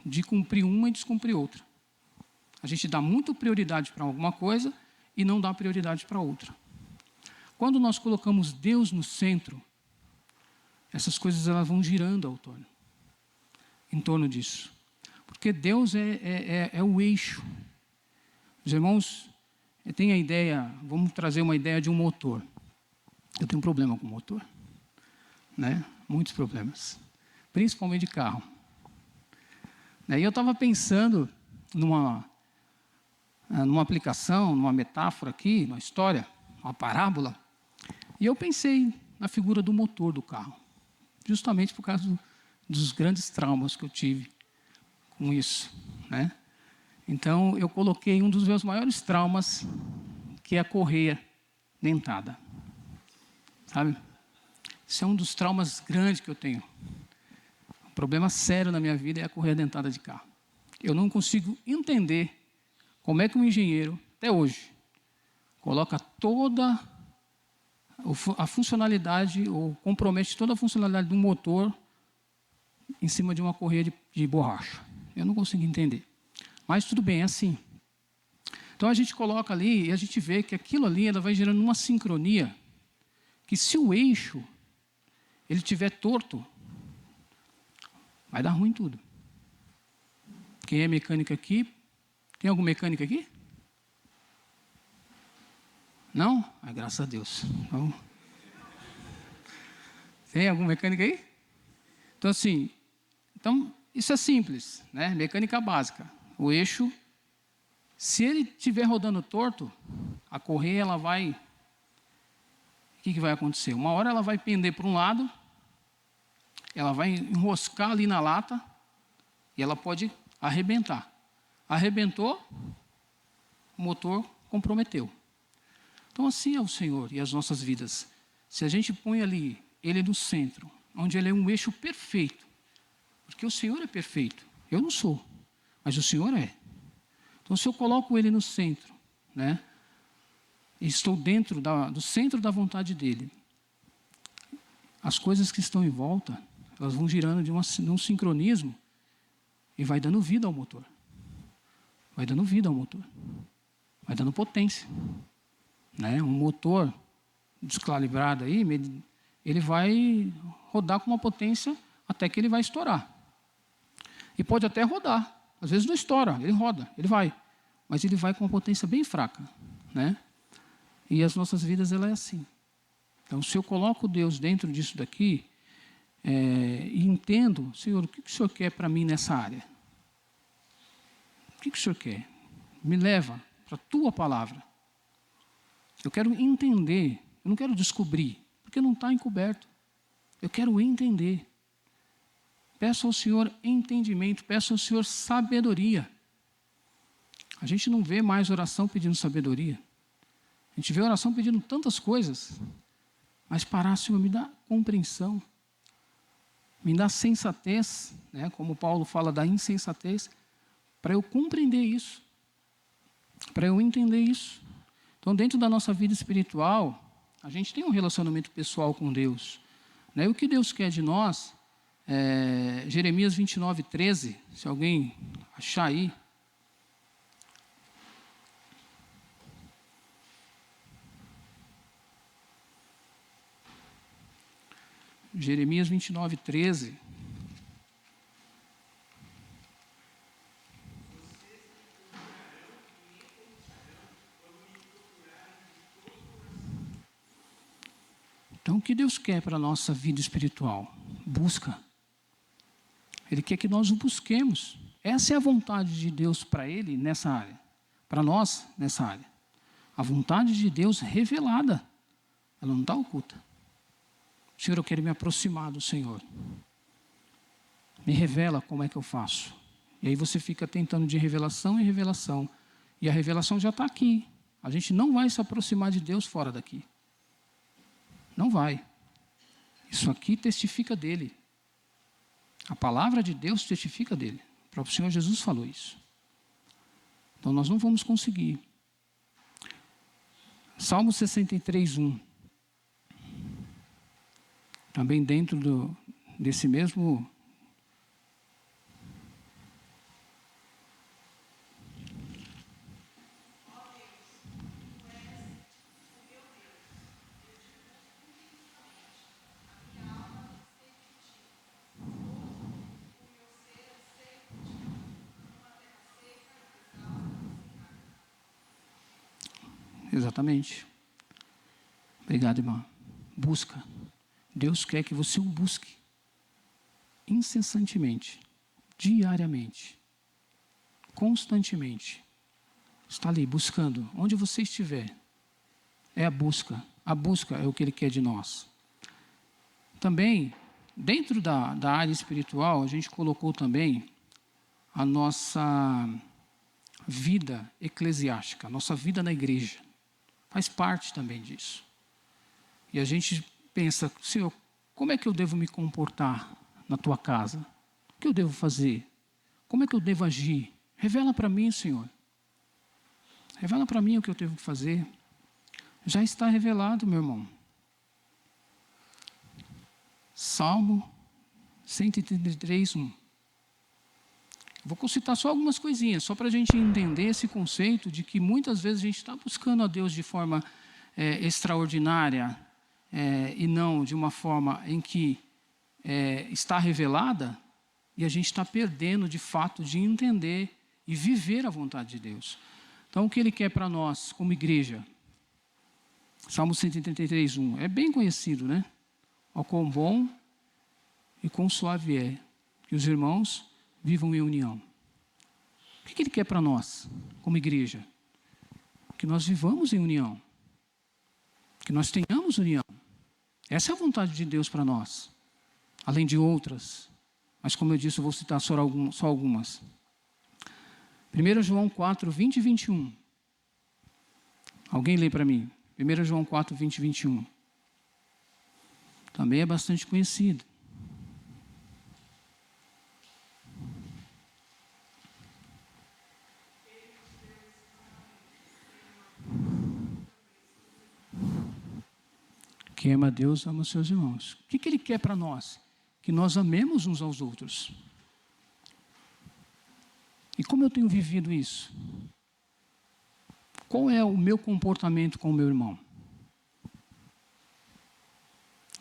de cumprir uma e descumprir outra. A gente dá muita prioridade para alguma coisa e não dá prioridade para outra. Quando nós colocamos Deus no centro, essas coisas elas vão girando em torno disso. Porque Deus é o eixo. Os irmãos têm a ideia, vamos trazer uma ideia de um motor. Eu tenho um problema com motor. Muitos problemas. Principalmente de carro. E eu estava pensando numa aplicação, numa metáfora aqui, numa história, uma parábola. E eu pensei na figura do motor do carro. Justamente por causa dos grandes traumas que eu tive com isso. Então, eu coloquei um dos meus maiores traumas, que é a correia dentada. Sabe? Isso é um dos traumas grandes que eu tenho. Um problema sério na minha vida é a correia dentada de carro. Eu não consigo entender Como é que um engenheiro, até hoje, coloca toda a funcionalidade, ou compromete toda a funcionalidade do motor em cima de uma correia de borracha? Eu não consigo entender. Mas tudo bem, é assim. Então a gente coloca ali e a gente vê que aquilo ali ela vai gerando uma sincronia, que se o eixo ele estiver torto, vai dar ruim tudo. Quem é mecânico aqui? Tem algum mecânico aqui? Não? Ah, graças a Deus. Então, tem algum mecânico aí? Então, assim, isso é simples, né? Mecânica básica. O eixo, se ele estiver rodando torto, a correia, ela vai... O que vai acontecer? Uma hora ela vai pender para um lado, ela vai enroscar ali na lata e ela pode arrebentar. Arrebentou, o motor comprometeu. Então, assim é o Senhor e as nossas vidas. Se a gente põe ali Ele no centro, onde Ele é um eixo perfeito, porque o Senhor é perfeito, eu não sou, mas o Senhor é. Então, se eu coloco Ele no centro, né, e estou dentro do centro da vontade dEle, as coisas que estão em volta, elas vão girando de um sincronismo e vai dando vida ao motor. Vai dando vida ao motor. Vai dando potência. Né? Um motor descalibrado aí, ele vai rodar com uma potência até que ele vai estourar. E pode até rodar. Às vezes não estoura, ele roda, ele vai. Mas ele vai com uma potência bem fraca. Né? E as nossas vidas, ela é assim. Então, se eu coloco Deus dentro disso daqui, e entendo, Senhor, o que o Senhor quer para mim nessa área? O que o Senhor quer? Me leva para a Tua palavra. Eu quero entender, eu não quero descobrir, porque não está encoberto. Eu quero entender. Peço ao Senhor entendimento, peço ao Senhor sabedoria. A gente não vê mais oração pedindo sabedoria. A gente vê oração pedindo tantas coisas, mas parar, Senhor, me dá compreensão, me dá sensatez, né? Como Paulo fala da insensatez, para eu compreender isso, para eu entender isso. Então, dentro da nossa vida espiritual, a gente tem um relacionamento pessoal com Deus. Né? E o que Deus quer de nós, Jeremias 29, 13, se alguém achar aí. Jeremias 29, 13. Então, o que Deus quer para a nossa vida espiritual? Busca. Ele quer que nós o busquemos. Essa é a vontade de Deus para Ele nessa área. Para nós, nessa área. A vontade de Deus revelada. Ela não está oculta. Senhor, eu quero me aproximar do Senhor. Me revela como é que eu faço. E aí você fica tentando de revelação em revelação. E a revelação já está aqui. A gente não vai se aproximar de Deus fora daqui. Não vai. Isso aqui testifica dele. A palavra de Deus testifica dele. O próprio Senhor Jesus falou isso. Então nós não vamos conseguir. Salmo 63, 1. Também dentro desse mesmo... Exatamente. Obrigado, irmã. Busca. Deus quer que você o busque incessantemente, diariamente, constantemente. Está ali buscando, onde você estiver. É a busca. A busca é o que Ele quer de nós. Também, dentro da área espiritual, a gente colocou também a nossa vida eclesiástica, a nossa vida na igreja. Faz parte também disso. E a gente pensa, Senhor, como é que eu devo me comportar na tua casa? O que eu devo fazer? Como é que eu devo agir? Revela para mim, Senhor. Revela para mim o que eu devo fazer. Já está revelado, meu irmão. Salmo 133, 1. Vou citar só algumas coisinhas, só para a gente entender esse conceito de que muitas vezes a gente está buscando a Deus de forma extraordinária e não de uma forma em que está revelada, e a gente está perdendo de fato de entender e viver a vontade de Deus. Então, o que Ele quer para nós como igreja? Salmo 133, 1. É bem conhecido, né? Ó quão bom e quão suave é que os irmãos vivam em união. O que Ele quer para nós, como igreja? Que nós vivamos em união. Que nós tenhamos união. Essa é a vontade de Deus para nós. Além de outras. Mas como eu disse, eu vou citar só algumas. 1 João 4, 20 e 21. Alguém lê para mim? 1 João 4, 20 e 21. Também é bastante conhecido. Quem ama a Deus, ama os seus irmãos. O que Ele quer para nós? Que nós amemos uns aos outros. E como eu tenho vivido isso? Qual é o meu comportamento com o meu irmão?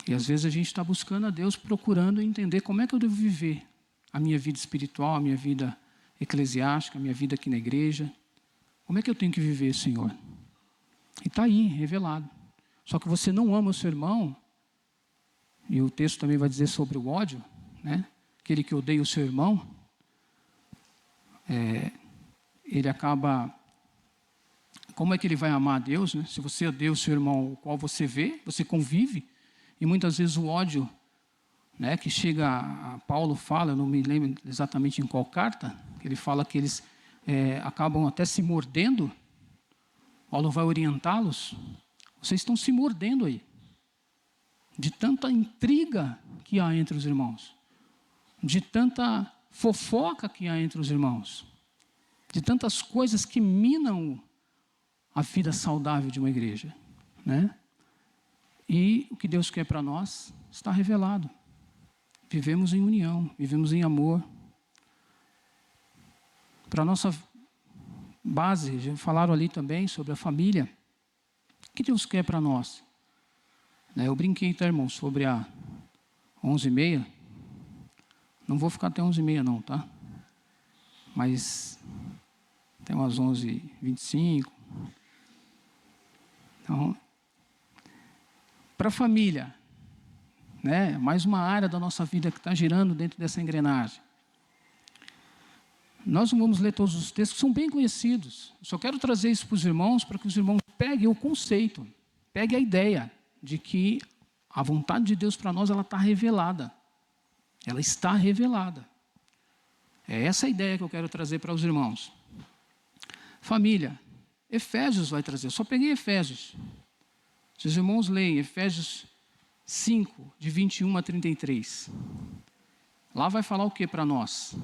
E às vezes a gente está buscando a Deus, procurando entender como é que eu devo viver a minha vida espiritual, a minha vida eclesiástica, a minha vida aqui na igreja. Como é que eu tenho que viver, Senhor? E está aí, revelado. Só que você não ama o seu irmão, e o texto também vai dizer sobre o ódio, né? Aquele que odeia o seu irmão, ele acaba... Como é que ele vai amar a Deus, né? Se você odeia o seu irmão, o qual você vê, você convive, e muitas vezes o ódio, né, que chega a Paulo fala, eu não me lembro exatamente em qual carta, ele fala que eles acabam até se mordendo. Paulo vai orientá-los. Vocês estão se mordendo aí, de tanta intriga que há entre os irmãos, de tanta fofoca que há entre os irmãos, de tantas coisas que minam a vida saudável de uma igreja, né? E o que Deus quer para nós está revelado. Vivemos em união, vivemos em amor. Para a nossa base, já falaram ali também sobre a família. O que Deus quer para nós? Eu brinquei, tá, irmão, sobre a 11h30. Não vou ficar até 11h30 não, tá? Mas até umas 11h25. Então, para a família, né? Mais uma área da nossa vida que está girando dentro dessa engrenagem. Nós não vamos ler todos os textos, que são bem conhecidos. Eu só quero trazer isso para os irmãos, para que os irmãos peguem o conceito, peguem a ideia de que a vontade de Deus para nós, ela está revelada. Ela está revelada. É essa a ideia que eu quero trazer para os irmãos. Família, Efésios vai trazer. Eu só peguei Efésios. Se os irmãos leem Efésios 5, de 21 a 33. Lá vai falar o que para nós?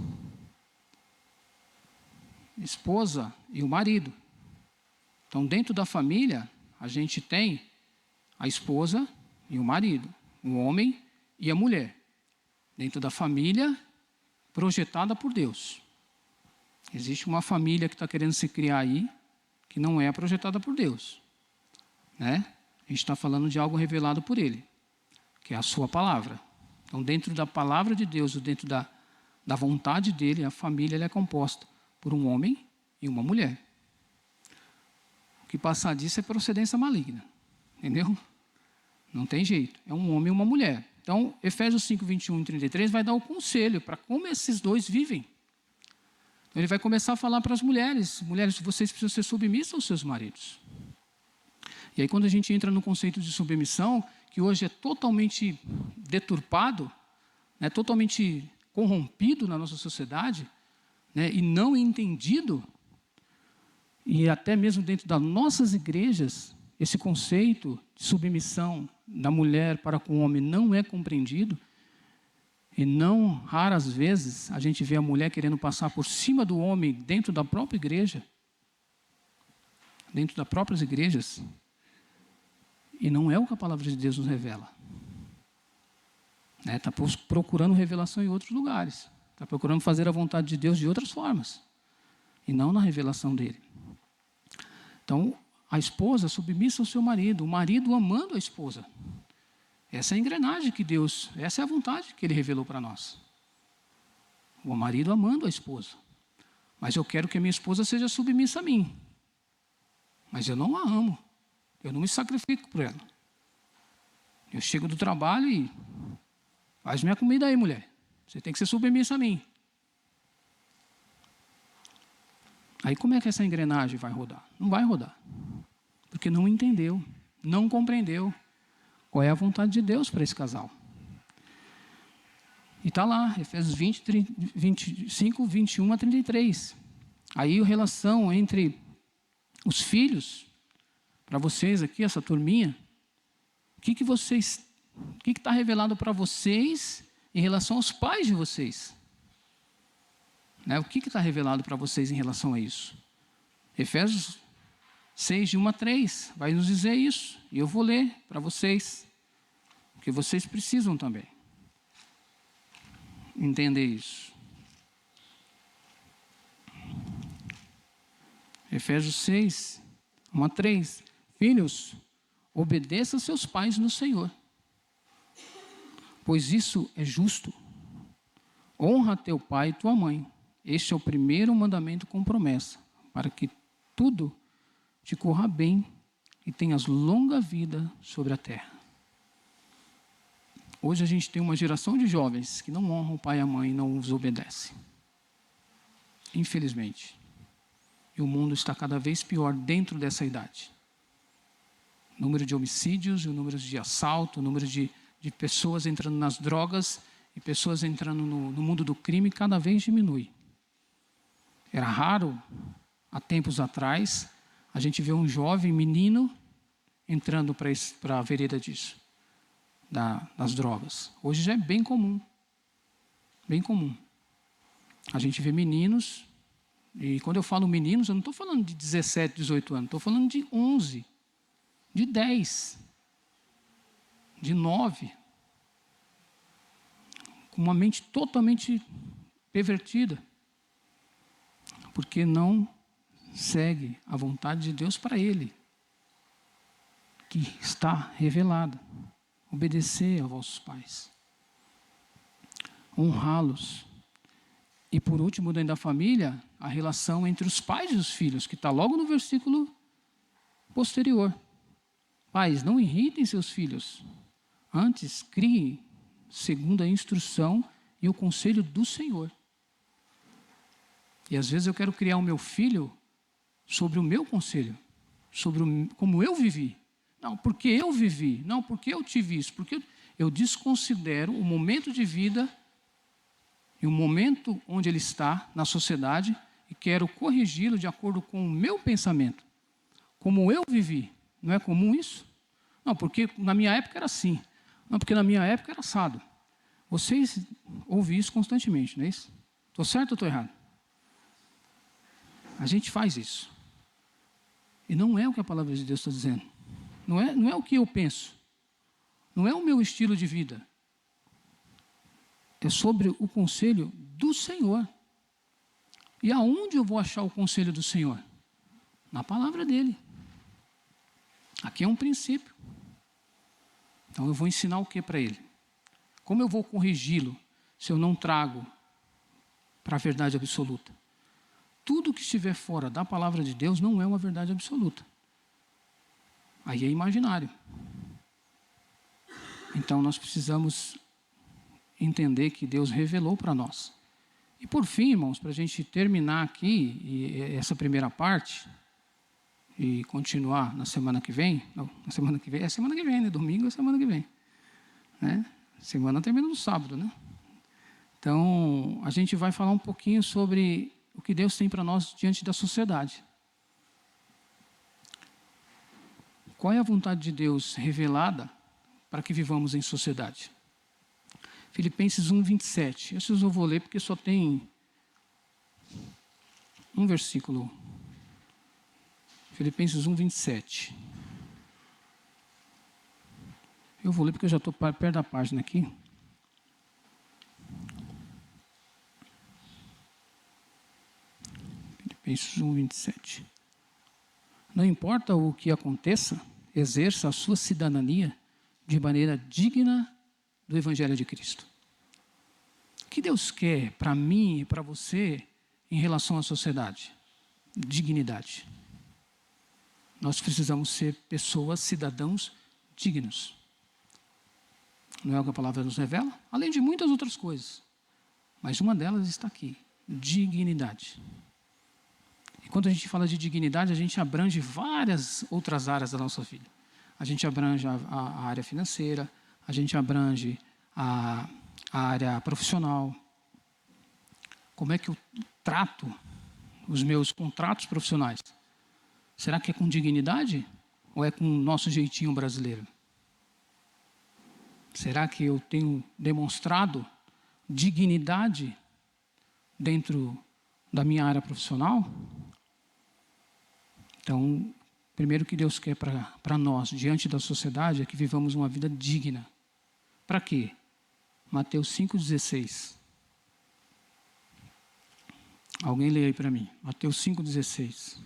Esposa e o marido. Então, dentro da família, a gente tem a esposa e o marido, o homem e a mulher. Dentro da família, projetada por Deus. Existe uma família que está querendo se criar aí, que não é projetada por Deus, né? A gente está falando de algo revelado por Ele, que é a sua palavra. Então, dentro da palavra de Deus, dentro da vontade dEle, a família ela é composta por um homem e uma mulher. O que passar disso é procedência maligna, entendeu? Não tem jeito, é um homem e uma mulher. Então, Efésios 5, 21 e 33 vai dar o conselho para como esses dois vivem. Então, ele vai começar a falar para as mulheres. Mulheres, vocês precisam ser submissas aos seus maridos. E aí, quando a gente entra no conceito de submissão, que hoje é totalmente deturpado, né, totalmente corrompido na nossa sociedade, né, e não entendido, e até mesmo dentro das nossas igrejas, esse conceito de submissão da mulher para com o homem não é compreendido, e não raras vezes a gente vê a mulher querendo passar por cima do homem dentro da própria igreja. dentro das próprias igrejas, e não é o que a palavra de Deus nos revela. Está procurando revelação em outros lugares. Está procurando fazer a vontade de Deus de outras formas. E não na revelação dele. Então, a esposa submissa ao seu marido. O marido amando a esposa. Essa é a engrenagem que Deus... Essa é a vontade que ele revelou para nós. O marido amando a esposa. Mas eu quero que a minha esposa seja submissa a mim. Mas eu não a amo. Eu não me sacrifico por ela. Eu chego do trabalho e... Faz minha comida aí, mulher. Você tem que ser submissa a mim. Aí como é que essa engrenagem vai rodar? Não vai rodar. Porque não entendeu, não compreendeu qual é a vontade de Deus para esse casal. E está lá, Efésios 25, 21 a 33. Aí a relação entre os filhos, para vocês aqui, essa turminha, o que está revelado para vocês em relação aos pais de vocês? O que está revelado para vocês em relação a isso? Efésios 6, de 1 a 3, vai nos dizer isso. E eu vou ler para vocês, porque vocês precisam também entender isso. Efésios 6, 1 a 3. Filhos, obedeça seus pais no Senhor, pois isso é justo. Honra teu pai e tua mãe. Este é o primeiro mandamento com promessa, para que tudo te corra bem e tenhas longa vida sobre a terra. Hoje a gente tem uma geração de jovens que não honram o pai e a mãe e não os obedecem. Infelizmente. E o mundo está cada vez pior dentro dessa idade. O número de homicídios, o número de assalto, o número de pessoas entrando nas drogas e pessoas entrando no mundo do crime cada vez diminui. Era raro, há tempos atrás, a gente vê um jovem menino entrando para a vereda disso, das drogas. Hoje já é bem comum. Bem comum. A gente vê meninos, e quando eu falo meninos, eu não estou falando de 17, 18 anos, estou falando de 11, de 10, de 9, com uma mente totalmente pervertida, porque não segue a vontade de Deus para ele, que está revelada. Obedecer aos vossos pais, honrá-los. E por último, dentro da família, a relação entre os pais e os filhos, que está logo no versículo posterior. Pais, não irritem seus filhos, antes criem segundo a instrução e o conselho do Senhor. E às vezes eu quero criar o meu filho sobre o meu conselho, sobre como eu vivi. Não, porque eu vivi, não, porque eu tive isso, porque eu desconsidero o momento de vida e o momento onde ele está na sociedade e quero corrigi-lo de acordo com o meu pensamento, como eu vivi. Não é comum isso? Não, porque na minha época era assim. Não, porque na minha época era assado. Vocês ouvem isso constantemente, não é isso? Estou certo ou estou errado? A gente faz isso. E não é o que a palavra de Deus está dizendo. Não é o que eu penso. Não é o meu estilo de vida. É sobre o conselho do Senhor. E aonde eu vou achar o conselho do Senhor? Na palavra dele. Aqui é um princípio. Então eu vou ensinar o que para ele? Como eu vou corrigi-lo se eu não trago para a verdade absoluta? Tudo que estiver fora da palavra de Deus não é uma verdade absoluta. Aí é imaginário. Então nós precisamos entender que Deus revelou para nós. E por fim, irmãos, para a gente terminar aqui essa primeira parte e continuar na semana que vem, não, na semana que vem, é semana que vem, né? Domingo é semana que vem, né? Semana termina no sábado, né? Então, a gente vai falar um pouquinho sobre o que Deus tem para nós diante da sociedade. Qual é a vontade de Deus revelada para que vivamos em sociedade? Filipenses 1, 27. Esses eu vou ler porque só tem um versículo. Filipenses 1, 27. Eu vou ler porque eu já estou perto da página aqui. Filipenses 1, 27. Não importa o que aconteça, exerça a sua cidadania de maneira digna do Evangelho de Cristo. O que Deus quer para mim e para você em relação à sociedade? Dignidade. Nós precisamos ser pessoas, cidadãos dignos. Não é o que a palavra nos revela? Além de muitas outras coisas. Mas uma delas está aqui. Dignidade. E quando a gente fala de dignidade, a gente abrange várias outras áreas da nossa vida. A gente abrange a área financeira, a gente abrange a área profissional. Como é que eu trato os meus contratos profissionais? Será que é com dignidade ou é com o nosso jeitinho brasileiro? Será que eu tenho demonstrado dignidade dentro da minha área profissional? Então, primeiro que Deus quer para nós, diante da sociedade, é que vivamos uma vida digna. Para quê? Mateus 5,16. Alguém lê aí para mim. Mateus 5,16.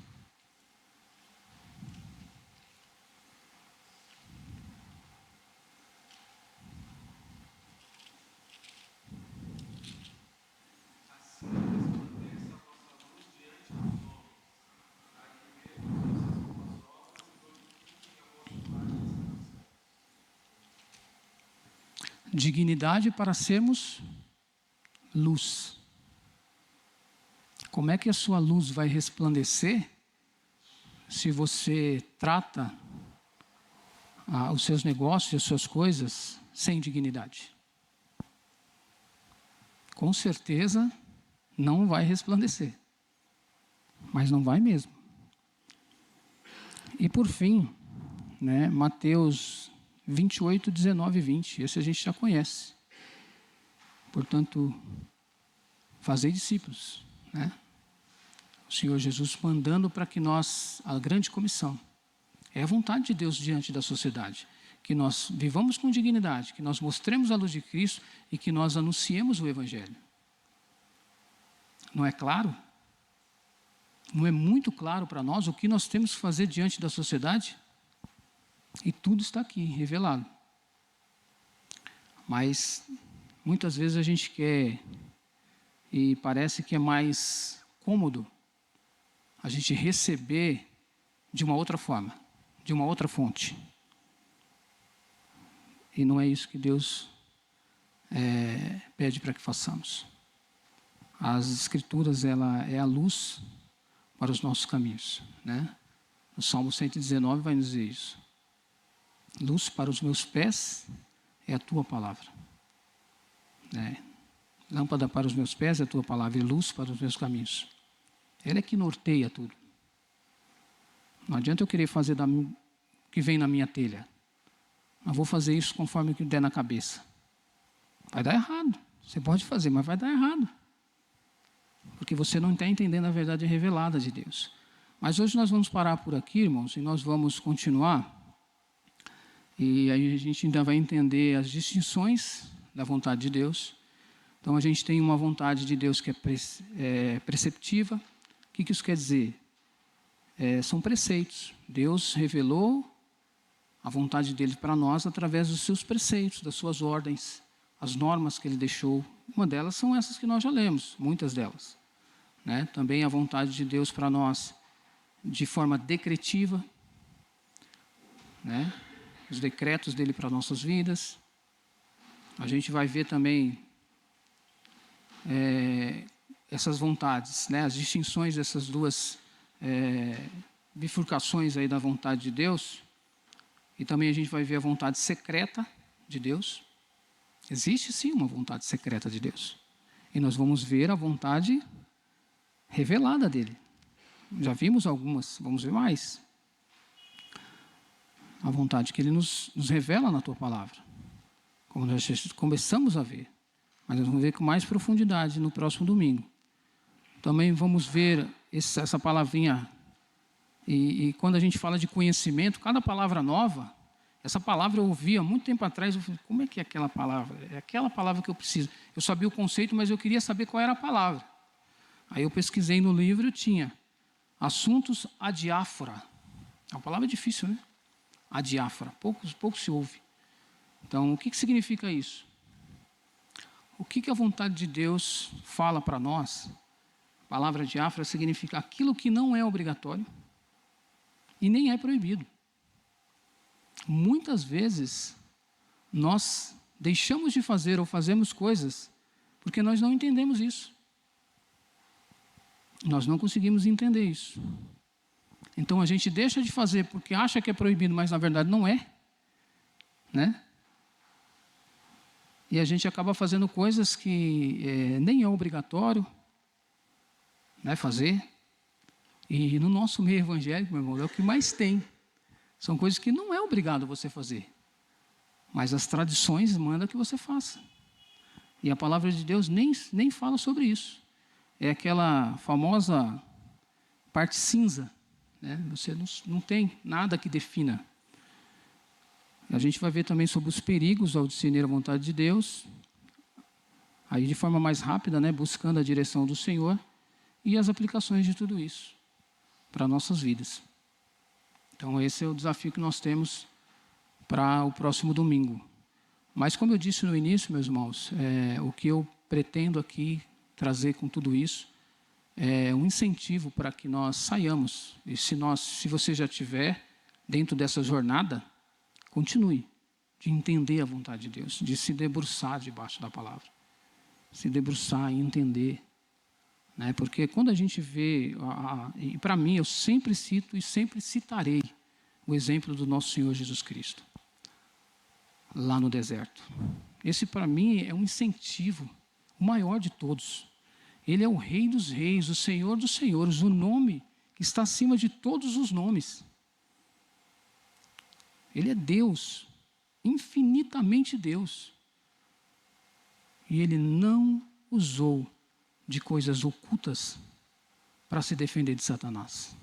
Dignidade para sermos luz. Como é que a sua luz vai resplandecer se você trata os seus negócios e as suas coisas sem dignidade? Com certeza não vai resplandecer. Mas não vai mesmo. E por fim, Mateus 28, 19 e 20. Esse a gente já conhece. Portanto, fazei discípulos. O Senhor Jesus mandando para que nós, a grande comissão, é a vontade de Deus diante da sociedade. Que nós vivamos com dignidade, que nós mostremos a luz de Cristo e que nós anunciemos o Evangelho. Não é claro? Não é muito claro para nós o que nós temos que fazer diante da sociedade? E tudo está aqui, revelado. Mas, muitas vezes a gente quer, e parece que é mais cômodo, a gente receber de uma outra forma, de uma outra fonte. E não é isso que Deus pede para que façamos. As Escrituras, ela é a luz para os nossos caminhos. O Salmo 119 vai nos dizer isso. Luz para os meus pés é a tua palavra. Lâmpada para os meus pés é a tua palavra e luz para os meus caminhos. Ela é que norteia tudo. Não adianta eu querer fazer o que vem na minha telha. Não vou fazer isso conforme o que der na cabeça. Vai dar errado. Você pode fazer, mas vai dar errado. Porque você não está entendendo a verdade revelada de Deus. Mas hoje nós vamos parar por aqui, irmãos, e nós vamos continuar. E aí a gente ainda vai entender as distinções da vontade de Deus. Então a gente tem uma vontade de Deus que é preceptiva. O que isso quer dizer? São preceitos. Deus revelou a vontade dele para nós através dos seus preceitos, das suas ordens, as normas que ele deixou. Uma delas são essas que nós já lemos, muitas delas. Também a vontade de Deus para nós de forma decretiva. Os decretos dele para nossas vidas. A gente vai ver também essas vontades, as distinções dessas duas bifurcações aí da vontade de Deus. E também a gente vai ver a vontade secreta de Deus. Existe sim uma vontade secreta de Deus. E nós vamos ver a vontade revelada dele. Já vimos algumas, vamos ver mais. A vontade que ele nos revela na tua palavra. Como nós começamos a ver. Mas nós vamos ver com mais profundidade no próximo domingo. Também vamos ver essa palavrinha E quando a gente fala de conhecimento, cada palavra nova, essa palavra eu ouvi há muito tempo atrás, eu falei, como é que é aquela palavra? É aquela palavra que eu preciso. Eu sabia o conceito, mas eu queria saber qual era a palavra. Aí eu pesquisei no livro e tinha assuntos adiáfora. É uma palavra difícil, né? Adiáfora, pouco se ouve. Então, o que significa isso? O que a vontade de Deus fala para nós? A palavra diáfora significa aquilo que não é obrigatório e nem é proibido. Muitas vezes, nós deixamos de fazer ou fazemos coisas porque nós não entendemos isso. Nós não conseguimos entender isso. Então, a gente deixa de fazer porque acha que é proibido, mas na verdade não é. Né? E a gente acaba fazendo coisas que nem é obrigatório, né, fazer. E no nosso meio evangélico, meu irmão, é o que mais tem. São coisas que não é obrigado você fazer. Mas as tradições mandam que você faça. E a palavra de Deus nem fala sobre isso. É aquela famosa parte cinza. Né? Você não tem nada que defina. A gente vai ver também sobre os perigos ao discernir a vontade de Deus. Aí de forma mais rápida, né, buscando a direção do Senhor. E as aplicações de tudo isso para nossas vidas. Então esse é o desafio que nós temos para o próximo domingo. Mas como eu disse no início, meus irmãos, o que eu pretendo aqui trazer com tudo isso é um incentivo para que nós saiamos. E se você já estiver dentro dessa jornada, continue de entender a vontade de Deus, de se debruçar debaixo da palavra. Se debruçar e entender. Né? Porque quando a gente vê, e para mim eu sempre cito e sempre citarei o exemplo do nosso Senhor Jesus Cristo, lá no deserto. Esse para mim é um incentivo, o maior de todos. Ele é o Rei dos Reis, o Senhor dos Senhores, o nome que está acima de todos os nomes. Ele é Deus, infinitamente Deus. E ele não usou de coisas ocultas para se defender de Satanás,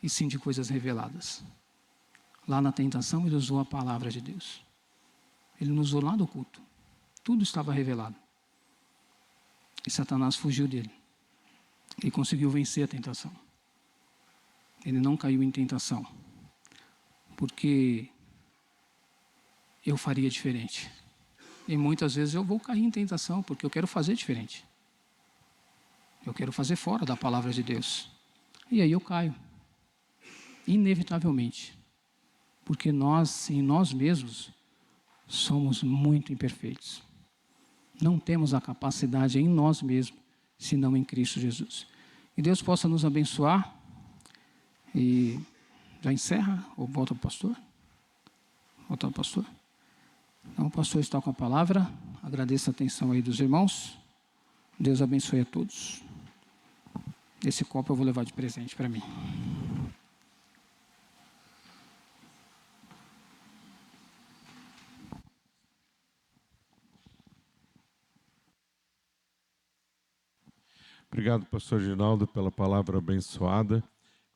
e sim de coisas reveladas. Lá na tentação ele usou a palavra de Deus. Ele não usou nada oculto. Tudo estava revelado. E Satanás fugiu dele. E conseguiu vencer a tentação. Ele não caiu em tentação. Porque eu faria diferente. E muitas vezes eu vou cair em tentação porque eu quero fazer diferente. Eu quero fazer fora da palavra de Deus. E aí eu caio. Inevitavelmente. Porque nós, em nós mesmos, somos muito imperfeitos. Não temos a capacidade em nós mesmos, senão em Cristo Jesus. Que Deus possa nos abençoar. E já encerra? Ou volta para o pastor? Volta para o pastor? Então o pastor está com a palavra. Agradeço a atenção aí dos irmãos. Deus abençoe a todos. Esse copo eu vou levar de presente para mim. Obrigado, pastor Ginaldo, pela palavra abençoada.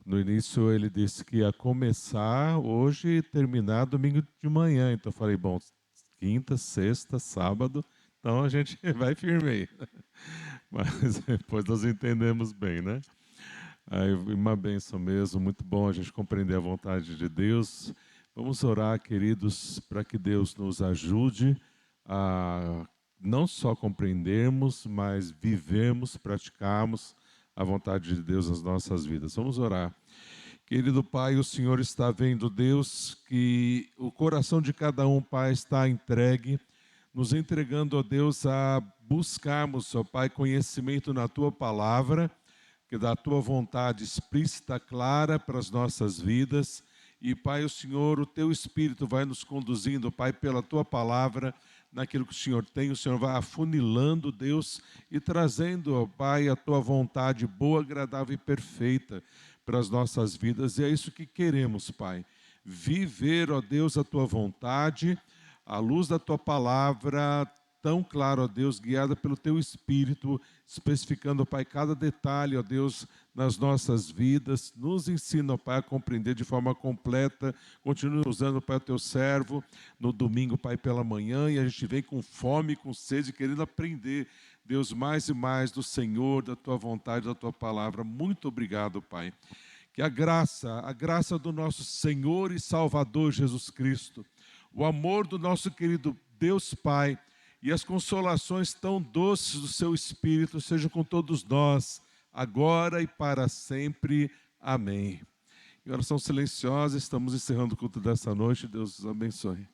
No início ele disse que ia começar hoje e terminar domingo de manhã. Então eu falei, bom, quinta, sexta, sábado, então a gente vai firme aí. Mas depois nós entendemos bem, né? Aí, uma bênção mesmo, muito bom a gente compreender a vontade de Deus. Vamos orar, queridos, para que Deus nos ajude a não só compreendermos, mas vivermos, praticarmos a vontade de Deus nas nossas vidas. Vamos orar. Querido Pai, o Senhor está vendo, Deus, que o coração de cada um, Pai, está entregue, nos entregando, ó Deus, a buscarmos, ó Pai, conhecimento na Tua palavra, que da Tua vontade explícita, clara para as nossas vidas. E, Pai, o Senhor, o Teu Espírito vai nos conduzindo, Pai, pela Tua palavra, naquilo que o Senhor tem. O Senhor vai afunilando, Deus, e trazendo, ó Pai, a Tua vontade boa, agradável e perfeita para as nossas vidas. E é isso que queremos, Pai. Viver, ó Deus, a Tua vontade, à luz da Tua palavra, tão claro, ó Deus, guiada pelo Teu Espírito, especificando, ó Pai, cada detalhe, ó Deus, nas nossas vidas. Nos ensina, ó Pai, a compreender de forma completa. Continua usando, Pai, o Teu servo no domingo, Pai, pela manhã, e a gente vem com fome, com sede, querendo aprender, Deus, mais e mais do Senhor, da Tua vontade, da Tua palavra. Muito obrigado, Pai. Que a graça do nosso Senhor e Salvador Jesus Cristo, o amor do nosso querido Deus Pai e as consolações tão doces do Seu Espírito sejam com todos nós, agora e para sempre. Amém. Em oração silenciosa, estamos encerrando o culto dessa noite. Deus os abençoe.